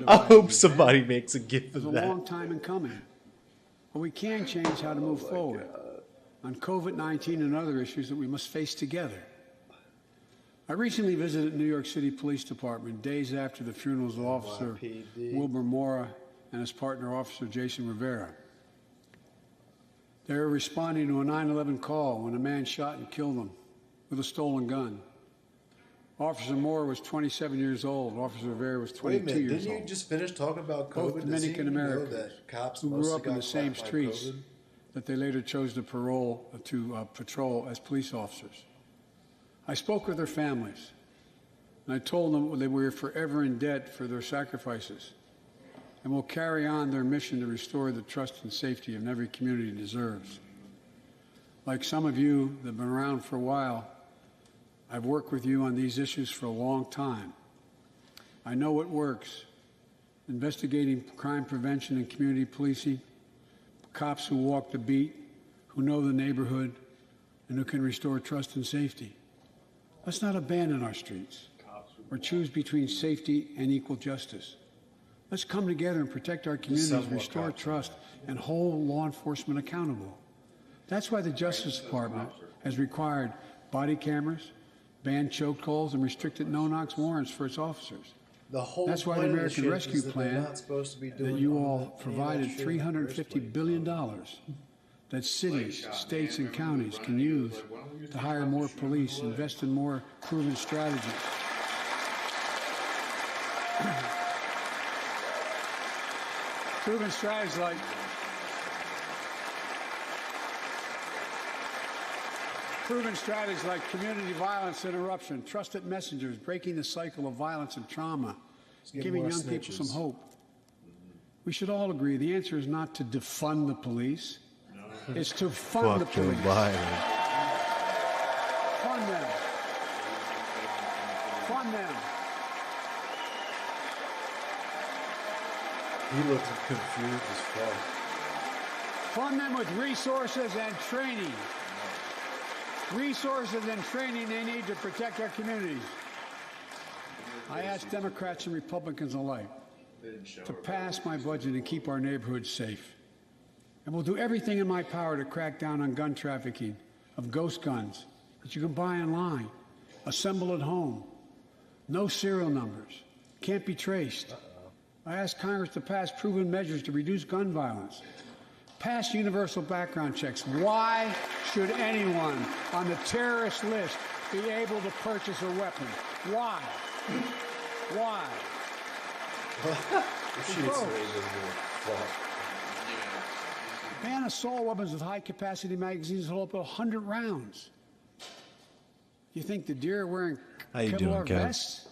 I hope somebody makes a gift of that. It's a long time in coming. But we can change how to move forward on COVID-19 and other issues that we must face together. I recently visited New York City Police Department days after the funerals of Officer Wilbur Mora and his partner, Officer Jason Rivera. They were responding to a 9/11 call when a man shot and killed them with a stolen gun. Officer Moore was 27 years old. Officer Rivera was 22 years old. Didn't you just finish talking about COVID? Both Dominican Americans who grew up in the same streets that they later chose to patrol as police officers. I spoke with their families, and I told them that we were forever in debt for their sacrifices, and will carry on their mission to restore the trust and safety of every community deserves. Like some of you that have been around for a while, I've worked with you on these issues for a long time. I know what works. Investigating crime prevention and community policing, cops who walk the beat, who know the neighborhood, and who can restore trust and safety. Let's not abandon our streets or choose between safety and equal justice. Let's come together and protect our communities, restore trust, and hold law enforcement accountable. That's why the Justice Department has required body cameras, banned chokeholds, and restricted no-knock warrants for its officers. That's why the American Rescue Plan that you all provided $350 billion that cities, states, and counties can use to hire more police, invest in more proven strategies. Proven strategies like community violence interruption, trusted messengers, breaking the cycle of violence and trauma, giving young people some hope. We should all agree the answer is not to defund the police. It's to fund the police. Fund them. Fund them. He looks confused as fuck. Fund them with resources and training. Resources and training they need to protect our communities. I ask Democrats and Republicans alike to pass my budget and keep our neighborhoods safe. And we'll do everything in my power to crack down on gun trafficking of ghost guns that you can buy online, assemble at home, no serial numbers, can't be traced. I ask Congress to pass proven measures to reduce gun violence. Pass universal background checks. Why should anyone on the terrorist list be able to purchase a weapon? Why? Why? Ban assault weapons with high-capacity magazines that hold up to 100 rounds. You think the deer are wearing Kevlar vests?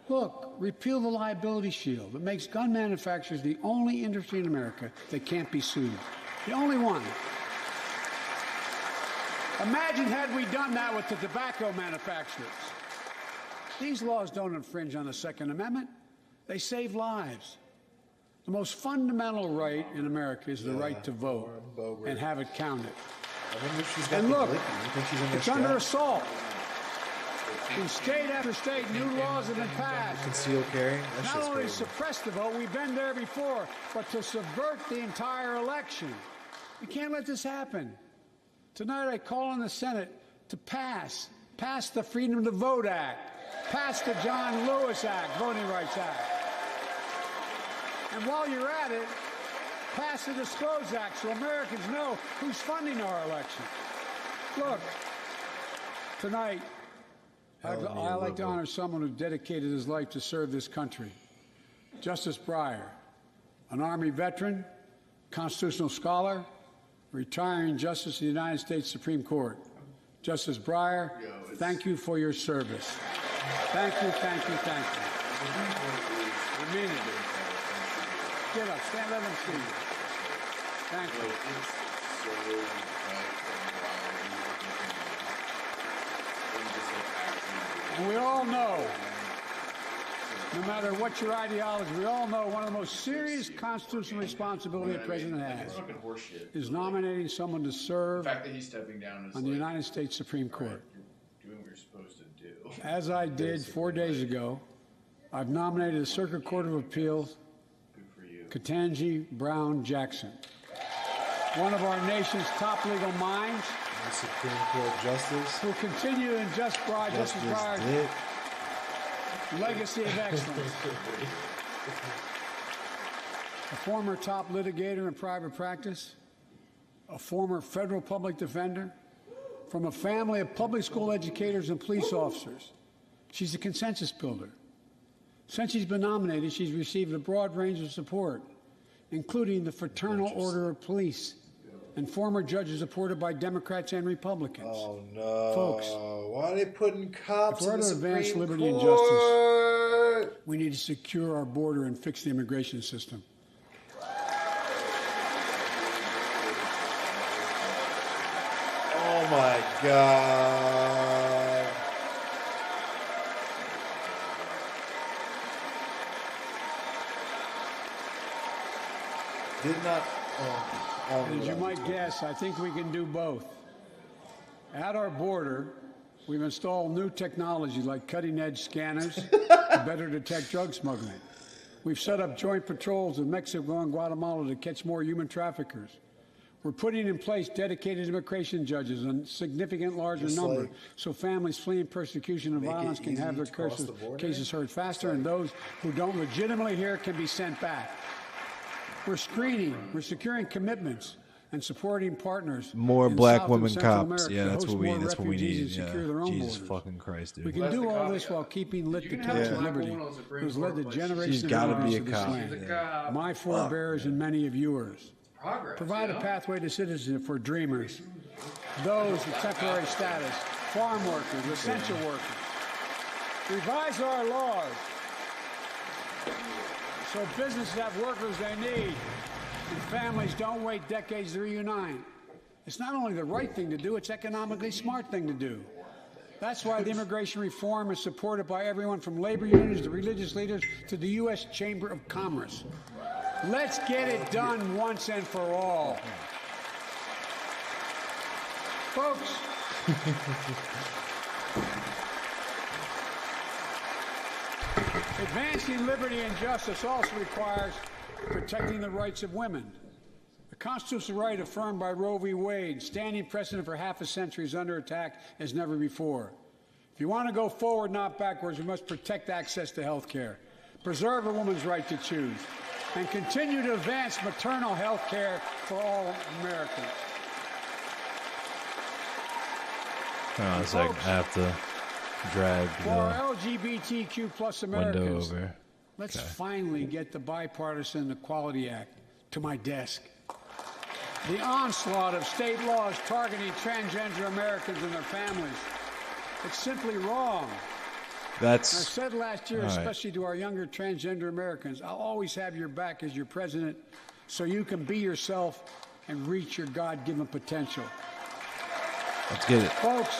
Look, repeal the liability shield that makes gun manufacturers the only industry in America that can't be sued. The only one. Imagine had we done that with the tobacco manufacturers. These laws don't infringe on the Second Amendment. They save lives. The most fundamental right in America is the right to vote and have it counted. And look, it's under assault. In state after state, new laws have been passed. Concealed carry. Not only to suppress the vote, we've been there before, but to subvert the entire election. We can't let this happen. Tonight I call on the Senate to pass the Freedom to Vote Act, pass the John Lewis Act, Voting Rights Act. And while you're at it, pass the Disclose Act so Americans know who's funding our election. Look, tonight, I'd like to honor someone who dedicated his life to serve this country. Justice Breyer, an Army veteran, constitutional scholar, retiring Justice of the United States Supreme Court. Justice Breyer, thank you for your service. Thank you, thank you, thank you. I mean it. Get up, stand up and see you. Thank you. And we all know, no matter what your ideology, we all know one of the most serious constitutional responsibilities a president has is nominating someone to serve on the United States Supreme Court. Doing what you're supposed to do. As I did 4 days ago, I've nominated the Circuit Court of Appeals, Ketanji Brown Jackson, one of our nation's top legal minds. The Supreme Court Justice. Who continue in Justice Breyer's legacy of excellence. A former top litigator in private practice, a former federal public defender, from a family of public school educators and police officers. She's a consensus builder. Since she's been nominated, she's received a broad range of support, including the Fraternal Order of Police, and former judges supported by Democrats and Republicans. Oh, no. Folks, why are they putting cops in the Supreme Court? If we're to advance liberty and justice, we need to secure our border and fix the immigration system. Oh, my God. Did not... As you might guess, I think we can do both. At our border, we've installed new technology like cutting-edge scanners to better detect drug smuggling. We've set up joint patrols with Mexico and Guatemala to catch more human traffickers. We're putting in place dedicated immigration judges in significant larger number so families fleeing persecution and violence can have their cases heard faster, and those who don't legitimately here can be sent back. We're screening, we're securing commitments, and supporting partners. More black women cops. America Yeah, that's what we need. Yeah. Jesus fucking Christ, dude. We can do all this while keeping lit the torch of liberty, who's led the generation of be a of this cop. land. My forebears and many of yours. Provide a pathway to citizenship for dreamers, those with temporary status, farm workers, essential workers. Revise our laws so businesses have workers they need and families don't wait decades to reunite. It's not only the right thing to do, it's economically smart thing to do. That's why the immigration reform is supported by everyone from labor unions to religious leaders to the U.S. Chamber of Commerce. Let's get it done once and for all. Folks, advancing liberty and justice also requires protecting the rights of women. The constitutional right affirmed by Roe v. Wade, standing precedent for half a century, is under attack as never before. If you want to go forward, not backwards, we must protect access to health care, preserve a woman's right to choose, and continue to advance maternal health care for all Americans. Hang on a second. I have to drag For our LGBTQ plus Americans, window over. Let's finally get the Bipartisan Equality Act to my desk. The onslaught of state laws targeting transgender Americans and their families. It's simply wrong. I said last year, especially to our younger transgender Americans, I'll always have your back as your president so you can be yourself and reach your God-given potential. Let's get it. Folks.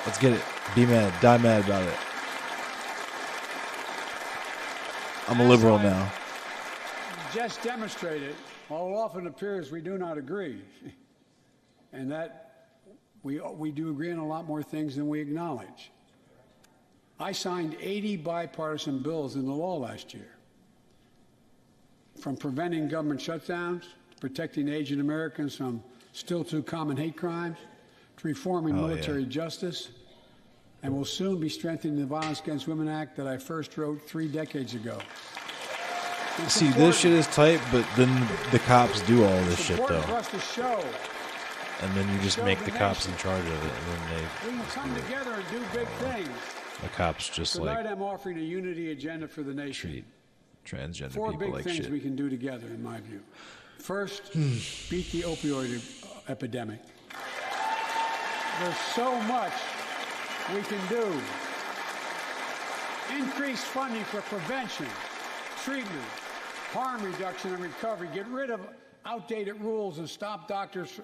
Let's get it. Be mad. Die mad about it. I'm a liberal now. Just demonstrated, while it often appears we do not agree, and that we do agree on a lot more things than we acknowledge. I signed 80 bipartisan bills into law last year, from preventing government shutdowns, to protecting aged Americans from still too common hate crimes, to reforming military justice, and will soon be strengthening the Violence Against Women Act that I first wrote 3 decades ago. See, this shit is tight, but then the cops do all this shit, though. For us to show. And then you just make the cops in charge of it, and then we can come together and do big things. The cops just Tonight I'm offering a unity agenda for the nation. treat transgender 4 people big like things shit. we can do together, in my view. First, beat the opioid epidemic. There's so much we can do. Increase funding for prevention, treatment, harm reduction, and recovery. Get rid of outdated rules and stop doctors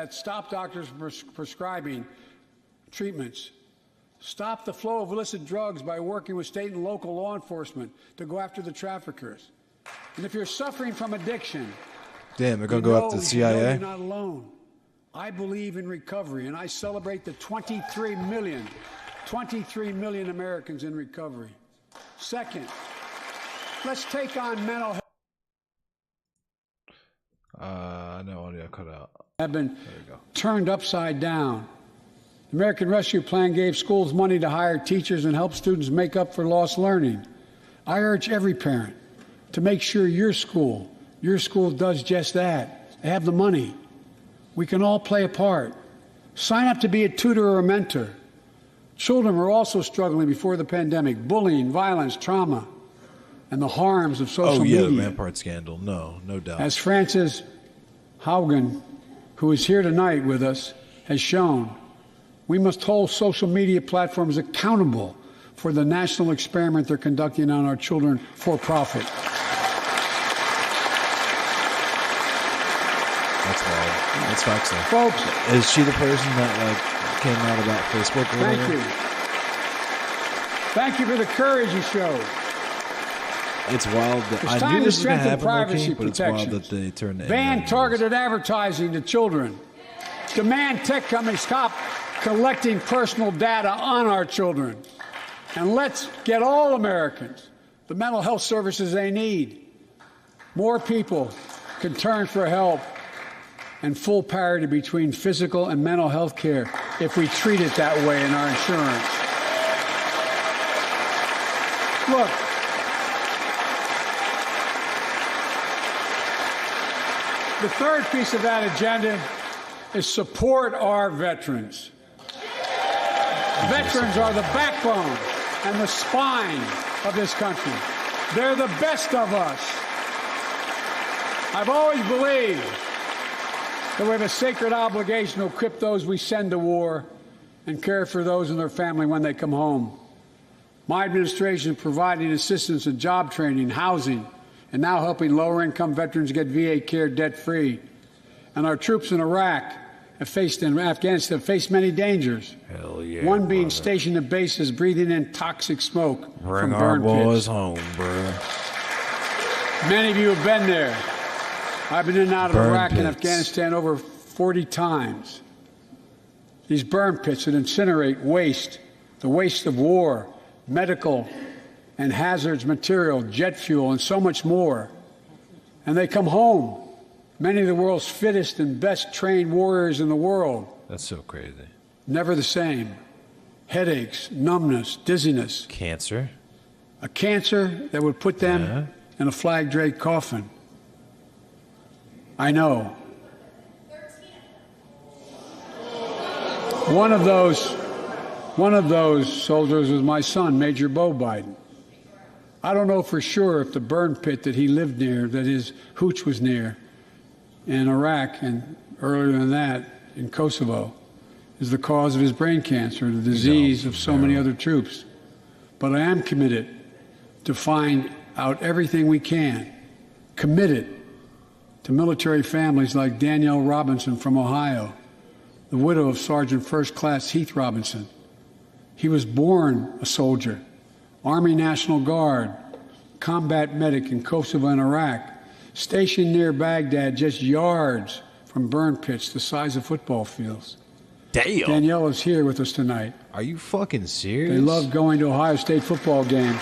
stop doctors prescribing treatments. Stop the flow of illicit drugs by working with state and local law enforcement to go after the traffickers. And if you're suffering from addiction, damn, they're gonna go after the CIA. You're not alone. I believe in recovery, and I celebrate the 23 million Americans in recovery. Second, let's take on mental health. No audio cut out. Have been turned upside down. The American Rescue Plan gave schools money to hire teachers and help students make up for lost learning. I urge every parent to make sure your school does just that. They have the money. We can all play a part. Sign up to be a tutor or a mentor. Children were also struggling before the pandemic. Bullying, violence, trauma, and the harms of social media. Oh, yeah, the Rampart scandal. No doubt. As Frances Haugen, who is here tonight with us, has shown, we must hold social media platforms accountable for the national experiment they're conducting on our children for profit. That's wild. That's facts, though. Folks, is she the person that came out about Facebook? Or thank whatever? you. Thank you for the courage you showed. It's wild that It's I time knew to this was going to strengthen happen, privacy but it's wild that protections. they turned the Ban internet targeted advertising to children. Demand tech companies stop collecting personal data on our children. And let's get all Americans the mental health services they need. More people can turn for help and full parity between physical and mental health care if we treat it that way in our insurance. Look, the third piece of that agenda is support our veterans. Veterans are the backbone and the spine of this country. They're the best of us. I've always believed that we have a sacred obligation to equip those we send to war and care for those in their family when they come home. My administration is providing assistance in job training, housing, and now helping lower-income veterans get VA care debt-free. And our troops in Iraq and Afghanistan have faced many dangers. Hell yeah, one being brother. stationed at bases breathing in toxic smoke Bring from our burn boys pits. home, bro. Many of you have been there. I've been in and out of Burn Iraq and pits. Afghanistan over 40 times. These burn pits that incinerate waste, the waste of war, medical and hazardous material, jet fuel, and so much more. And they come home. Many of the world's fittest and best trained warriors in the world. That's so crazy. Never the same. Headaches, numbness, dizziness. Cancer. A cancer that would put them in a flag-draped coffin. I know. One of those soldiers was my son, Major Bo Biden. I don't know for sure if the burn pit that he lived near, that his hooch was near, in Iraq and earlier than that in Kosovo, is the cause of his brain cancer, the disease of so many other troops. But I am committed to find out everything we can, committed to military families like Danielle Robinson from Ohio, the widow of Sergeant First Class Heath Robinson. He was born a soldier, Army National Guard, combat medic in Kosovo and Iraq, stationed near Baghdad, just yards from burn pits the size of football fields. Damn. Danielle is here with us tonight. Are you fucking serious? They love going to Ohio State football games.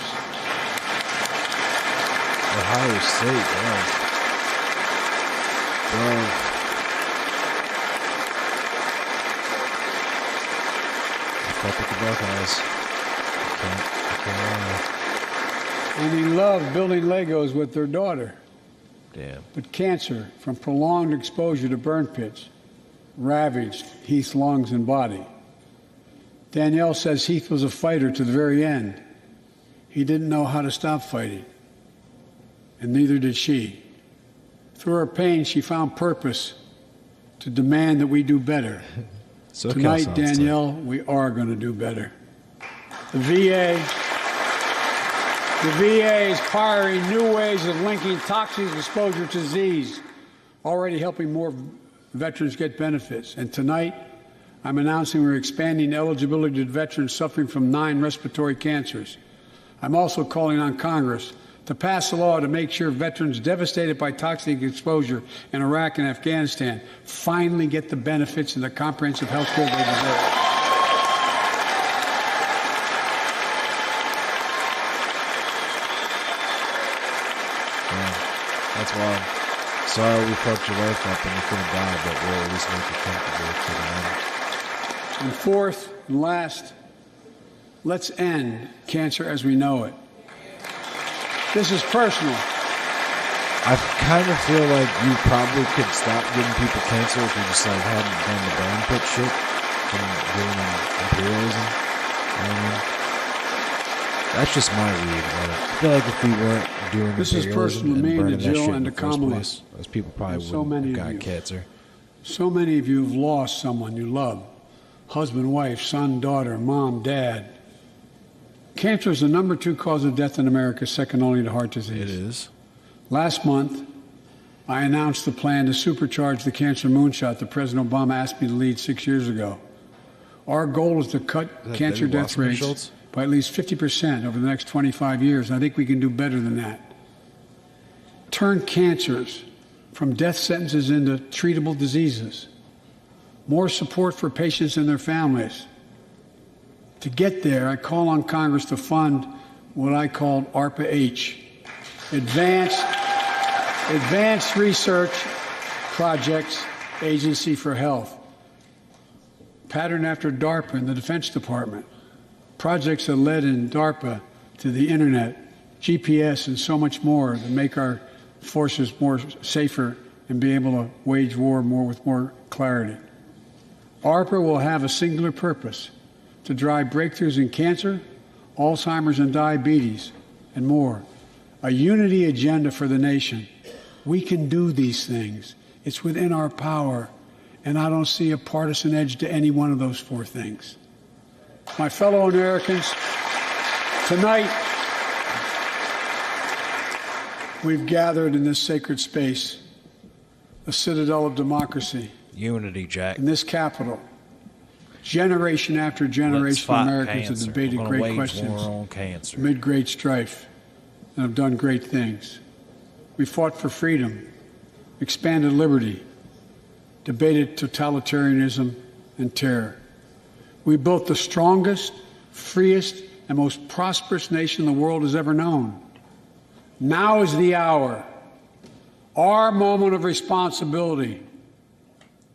Ohio State, yeah. Bro. I fuck with the Buckeyes. I can't lie. And they love building Legos with their daughter. Damn. But cancer from prolonged exposure to burn pits ravaged Heath's lungs and body. Danielle says Heath was a fighter to the very end. He didn't know how to stop fighting, and neither did she. Through her pain, she found purpose to demand that we do better. So Tonight, Danielle, we are going to do better. The VA is pioneering new ways of linking toxic exposure to disease, already helping more veterans get benefits. And tonight, I'm announcing we're expanding eligibility to veterans suffering from 9 respiratory cancers. I'm also calling on Congress to pass a law to make sure veterans devastated by toxic exposure in Iraq and Afghanistan finally get the benefits and the comprehensive health care they deserve. That's wild. Sorry we fucked your life up and you couldn't die, but we'll at least make you comfortable to the end. And fourth and last, let's end cancer as we know it. This is personal. I kind of feel like you probably could stop giving people cancer if you just like hadn't done the burn pit shit from doing imperialism. You know what I mean? That's just my read on it. I feel like if we weren't doing This is imperialism personal to me, and burning to that Jill, shit and in to the first Kamala. place, those people probably So wouldn't many have of got you. cancer. So many of you have lost someone you love. Husband, wife, son, daughter, mom, dad. Cancer is the number 2 cause of death in America, second only to heart disease. It is. Last month, I announced the plan to supercharge the cancer moonshot that President Obama asked me to lead 6 years ago. Our goal is to cut cancer Debbie death rates Schultz? by at least 50% over the next 25 years. I think we can do better than that. Turn cancers from death sentences into treatable diseases. More support for patients and their families. To get there, I call on Congress to fund what I call ARPA-H, Advanced Research Projects Agency for Health, patterned after DARPA in the Defense Department. Projects that led in DARPA to the internet, GPS, and so much more that make our forces more safer and be able to wage war with more clarity. ARPA will have a singular purpose: to drive breakthroughs in cancer, Alzheimer's and diabetes, and more. A unity agenda for the nation. We can do these things. It's within our power, and I don't see a partisan edge to any one of those 4 things. My fellow Americans, tonight we've gathered in this sacred space, a citadel of democracy. Unity, Jack. In this capital, generation after generation of Americans have debated great questions on cancer. amid great strife and have done great things. We fought for freedom, expanded liberty, debated totalitarianism and terror. We built the strongest, freest, and most prosperous nation the world has ever known. Now is the hour, our moment of responsibility,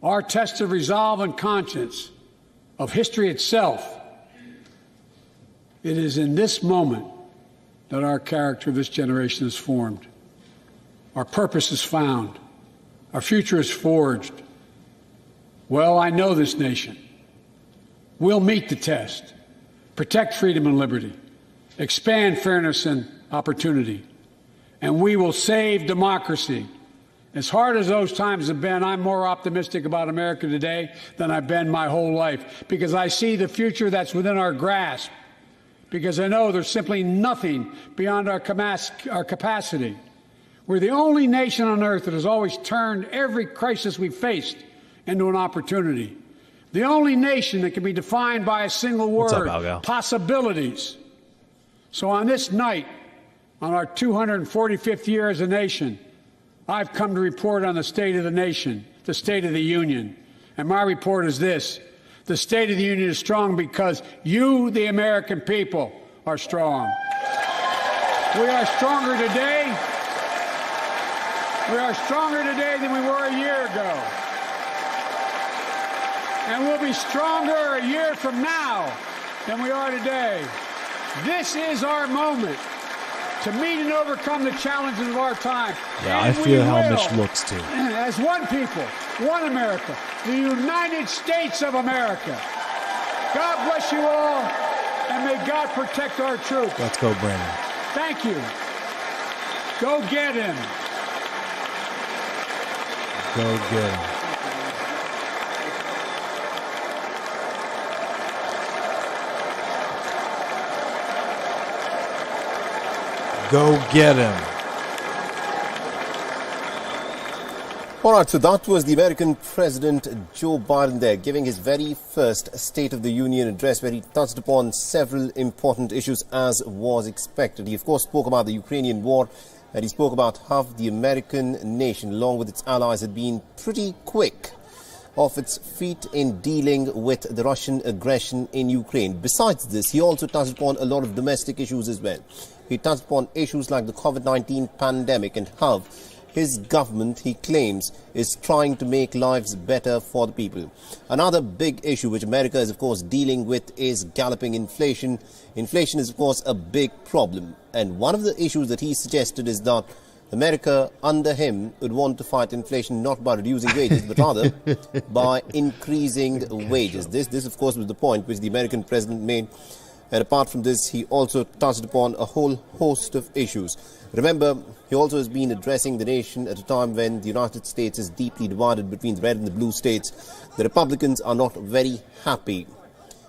our test of resolve and conscience, of history itself. It is in this moment that our character of this generation is formed. Our purpose is found. Our future is forged. Well, I know this nation. We'll meet the test, protect freedom and liberty, expand fairness and opportunity, and we will save democracy. As hard as those times have been, I'm more optimistic about America today than I've been my whole life, because I see the future that's within our grasp, because I know there's simply nothing beyond our capacity. We're the only nation on earth that has always turned every crisis we've faced into an opportunity. The only nation that can be defined by a single word, possibilities. So on this night, on our 245th year as a nation, I've come to report on the state of the nation, the State of the Union. And my report is this: the State of the Union is strong because you, the American people, are strong. We are stronger today. We are stronger today than we were a year ago. And we'll be stronger a year from now than we are today. This is our moment to meet and overcome the challenges of our time. Yeah, and I feel how Mitch looks too. As one people, one America, the United States of America. God bless you all, and may God protect our troops. Let's go, Brandon. Thank you. Go get him. Go get him. Go get him. All right, so that was the American President Joe Biden there giving his very first State of the Union address, where he touched upon several important issues as was expected. He, of course, spoke about the Ukrainian war, and he spoke about how the American nation, along with its allies, had been pretty quick off its feet in dealing with the Russian aggression in Ukraine. Besides this, he also touched upon a lot of domestic issues as well. He touched upon issues like the COVID-19 pandemic and how his government, he claims, is trying to make lives better for the people. Another big issue which America is, of course, dealing with is galloping inflation. Inflation is, of course, a big problem. And one of the issues that he suggested is that America, under him, would want to fight inflation not by reducing wages, but rather by increasing wages. This, of course, was the point which the American president made. And apart from this, he also touched upon a whole host of issues. Remember, he also has been addressing the nation at a time when the United States is deeply divided between the red and the blue states. The Republicans are not very happy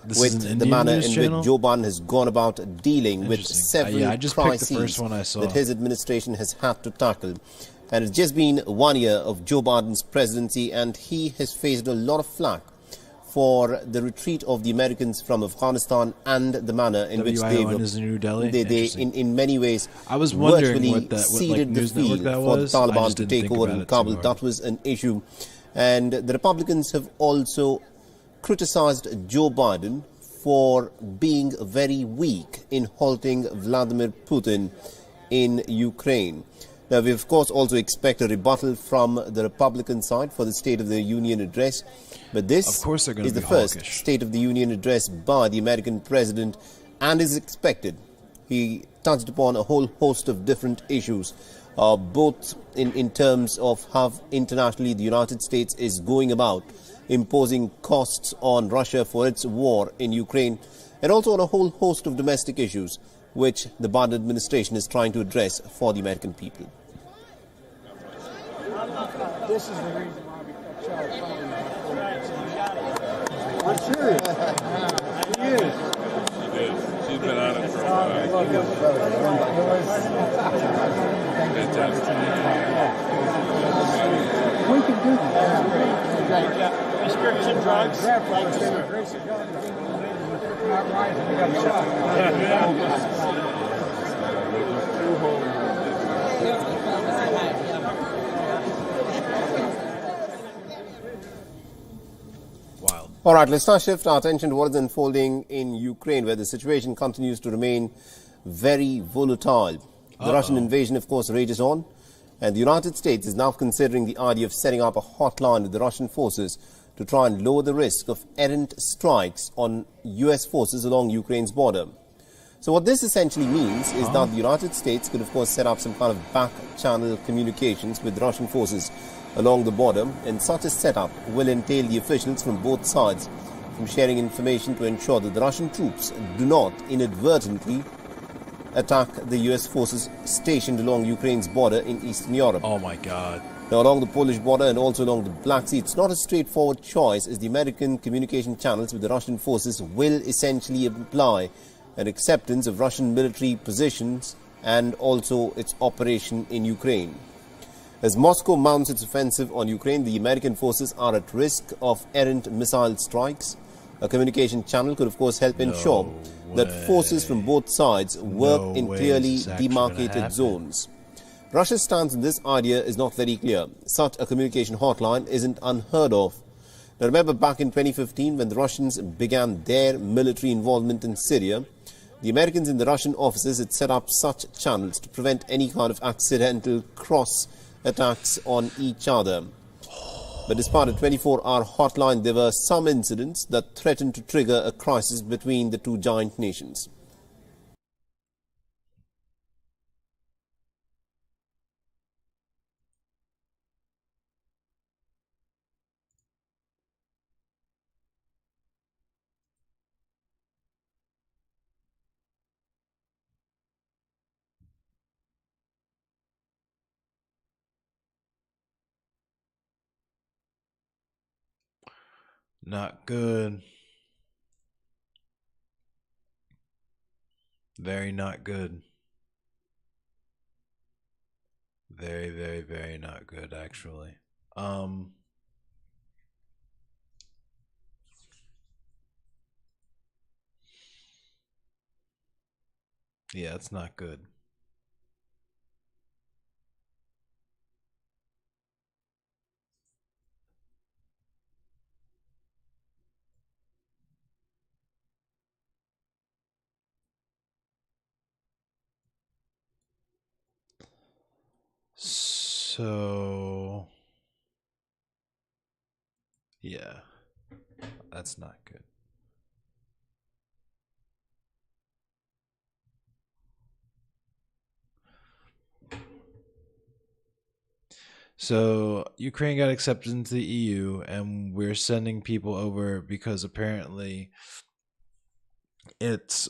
with the manner in which Joe Biden has gone about dealing with several crises that his administration has had to tackle. And it's just been 1 year of Joe Biden's presidency, and he has faced a lot of flack for the retreat of the Americans from Afghanistan and the manner in which they in many ways virtually ceded the field for the Taliban to take over in Kabul. That was an issue. And the Republicans have also criticized Joe Biden for being very weak in halting Vladimir Putin in Ukraine. Now, we of course also expect a rebuttal from the Republican side for the State of the Union address. But this is the first State of the Union address by the American president, and is expected. He touched upon a whole host of different issues, both in terms of how internationally the United States is going about imposing costs on Russia for its war in Ukraine, and also on a whole host of domestic issues which the Biden administration is trying to address for the American people. This is the reason why we cut Charles. I'm serious. He is. She is. She's been on it for a while. We can do that. Prescription drugs. Wild. All right, let's now shift our attention to what is unfolding in Ukraine, where the situation continues to remain very volatile. The Russian invasion, of course, rages on, and the United States is now considering the idea of setting up a hotline with the Russian forces to try and lower the risk of errant strikes on U.S. forces along Ukraine's border. So what this essentially means is that the United States could, of course, set up some kind of back-channel communications with Russian forces along the border, and such a setup will entail the officials from both sides from sharing information to ensure that the Russian troops do not inadvertently attack the U.S. forces stationed along Ukraine's border in Eastern Europe. Oh my God. Now, along the Polish border and also along the Black Sea, it's not a straightforward choice, as the American communication channels with the Russian forces will essentially imply an acceptance of Russian military positions and also its operation in Ukraine. As Moscow mounts its offensive on Ukraine, the American forces are at risk of errant missile strikes. A communication channel could, of course, help ensure that forces from both sides work in clearly demarcated zones. Russia's stance on this idea is not very clear. Such a communication hotline isn't unheard of. Now, remember back in 2015 when the Russians began their military involvement in Syria, the Americans in the Russian offices had set up such channels to prevent any kind of accidental cross attacks on each other. But despite a 24-hour hotline, there were some incidents that threatened to trigger a crisis between the two giant nations. Not good. Very not good. Very, very, very not good, actually. Yeah, it's not good. So, yeah, that's not good. So, Ukraine got accepted into the EU, and we're sending people over because apparently it's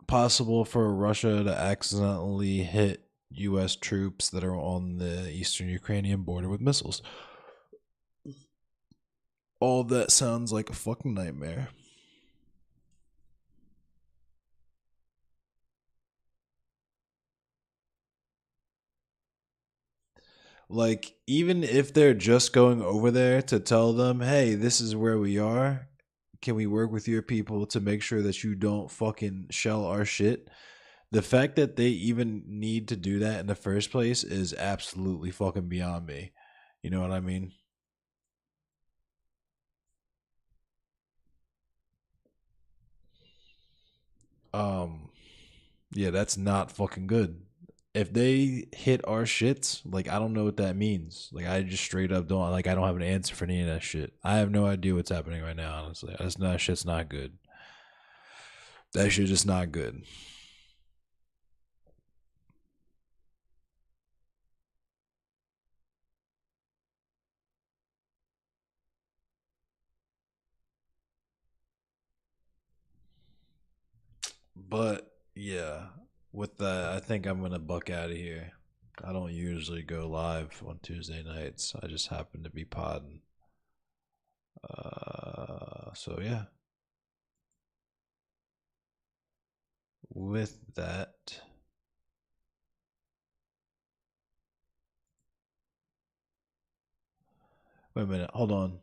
possible for Russia to accidentally hit U.S. troops that are on the eastern Ukrainian border with missiles. All of that sounds like a fucking nightmare. Like, even if they're just going over there to tell them, hey, this is where we are, can we work with your people to make sure that you don't fucking shell our shit? The fact that they even need to do that in the first place is absolutely fucking beyond me. You know what I mean? Yeah, that's not fucking good. If they hit our shits, like, I don't know what that means. Like, I just straight up don't, like, I don't have an answer for any of that shit. I have no idea what's happening right now, honestly. That shit's not good. That shit is not good. But yeah, with that, I think I'm gonna buck out of here. I don't usually go live on Tuesday nights. I just happen to be podding. So yeah. With that, wait a minute, hold on.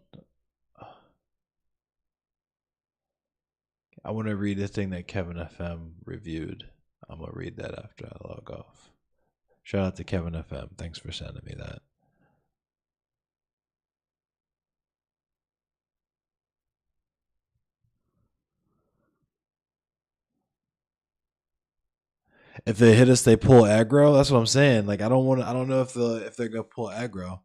I want to read the thing that Kevin FM reviewed. I'm gonna read that after I log off. Shout out to Kevin FM. Thanks for sending me that. If they hit us, they pull aggro. That's what I'm saying. Like I don't know if they're gonna pull aggro.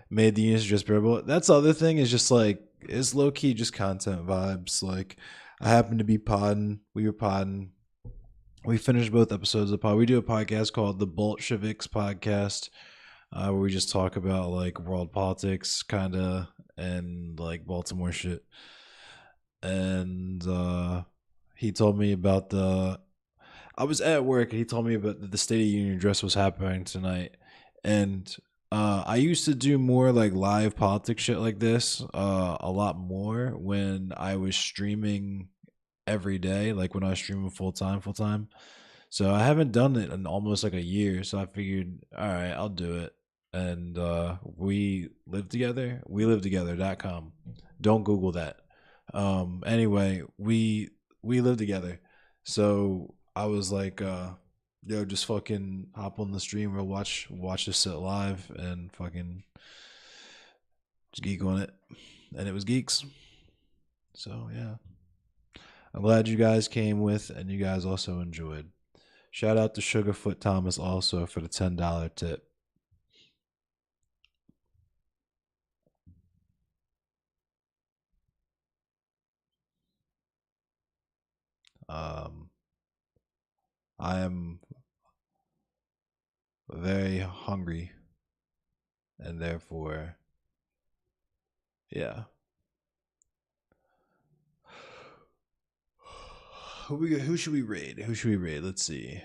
Made the units just bearable. That's the other thing is just like it's low key just content vibes. Like I happen to be podding. We were podding. We finished both episodes of the pod. We do a podcast called the Bolsheviks Podcast, where we just talk about like world politics, kind of, and like Baltimore shit. And he told me about the. I was at work and he told me about the State of the Union address was happening tonight, and I used to do more like live politics shit like this a lot more when I was streaming every day, like when I was streaming full time. So I haven't done it in almost like a year. So I figured, all right, I'll do it. And we live together. We live together.com. Don't Google that. Anyway, we live together. So I was like, yo, just fucking hop on the stream or watch this shit live and fucking just geek on it. And it was geeks. So yeah. I'm glad you guys came with and you guys also enjoyed. Shout out to Sugarfoot Thomas also for the $10 tip. I am very hungry and therefore, yeah. Who should we raid? Let's see.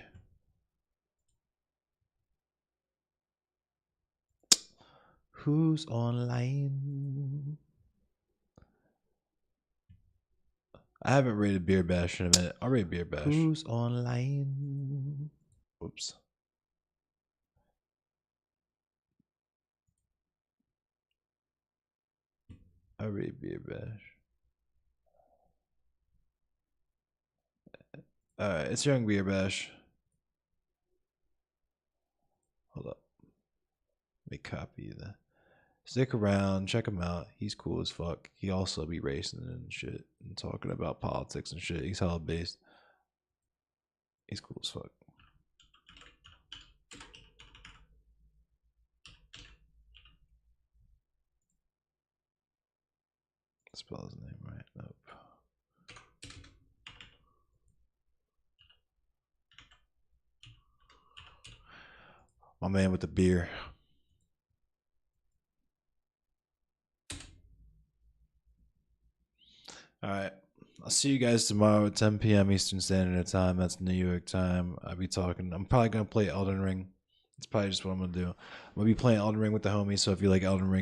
Who's online? I haven't rated Beer Bash in a minute. I'll rate Beer Bash. Who's online? Oops. I'll rate Beer Bash. Alright, it's Young Beer Bash. Hold up. Let me copy that. Stick around, check him out. He's cool as fuck. He also be racing and shit and talking about politics and shit. He's hella based. He's cool as fuck. Spell his name right. Nope. My man with the beer. All right. I'll see you guys tomorrow at 10 p.m. Eastern Standard Time. That's New York time. I'll be talking. I'm probably going to play Elden Ring. It's probably just what I'm going to do. I'm going to be playing Elden Ring with the homies. So if you like Elden Ring,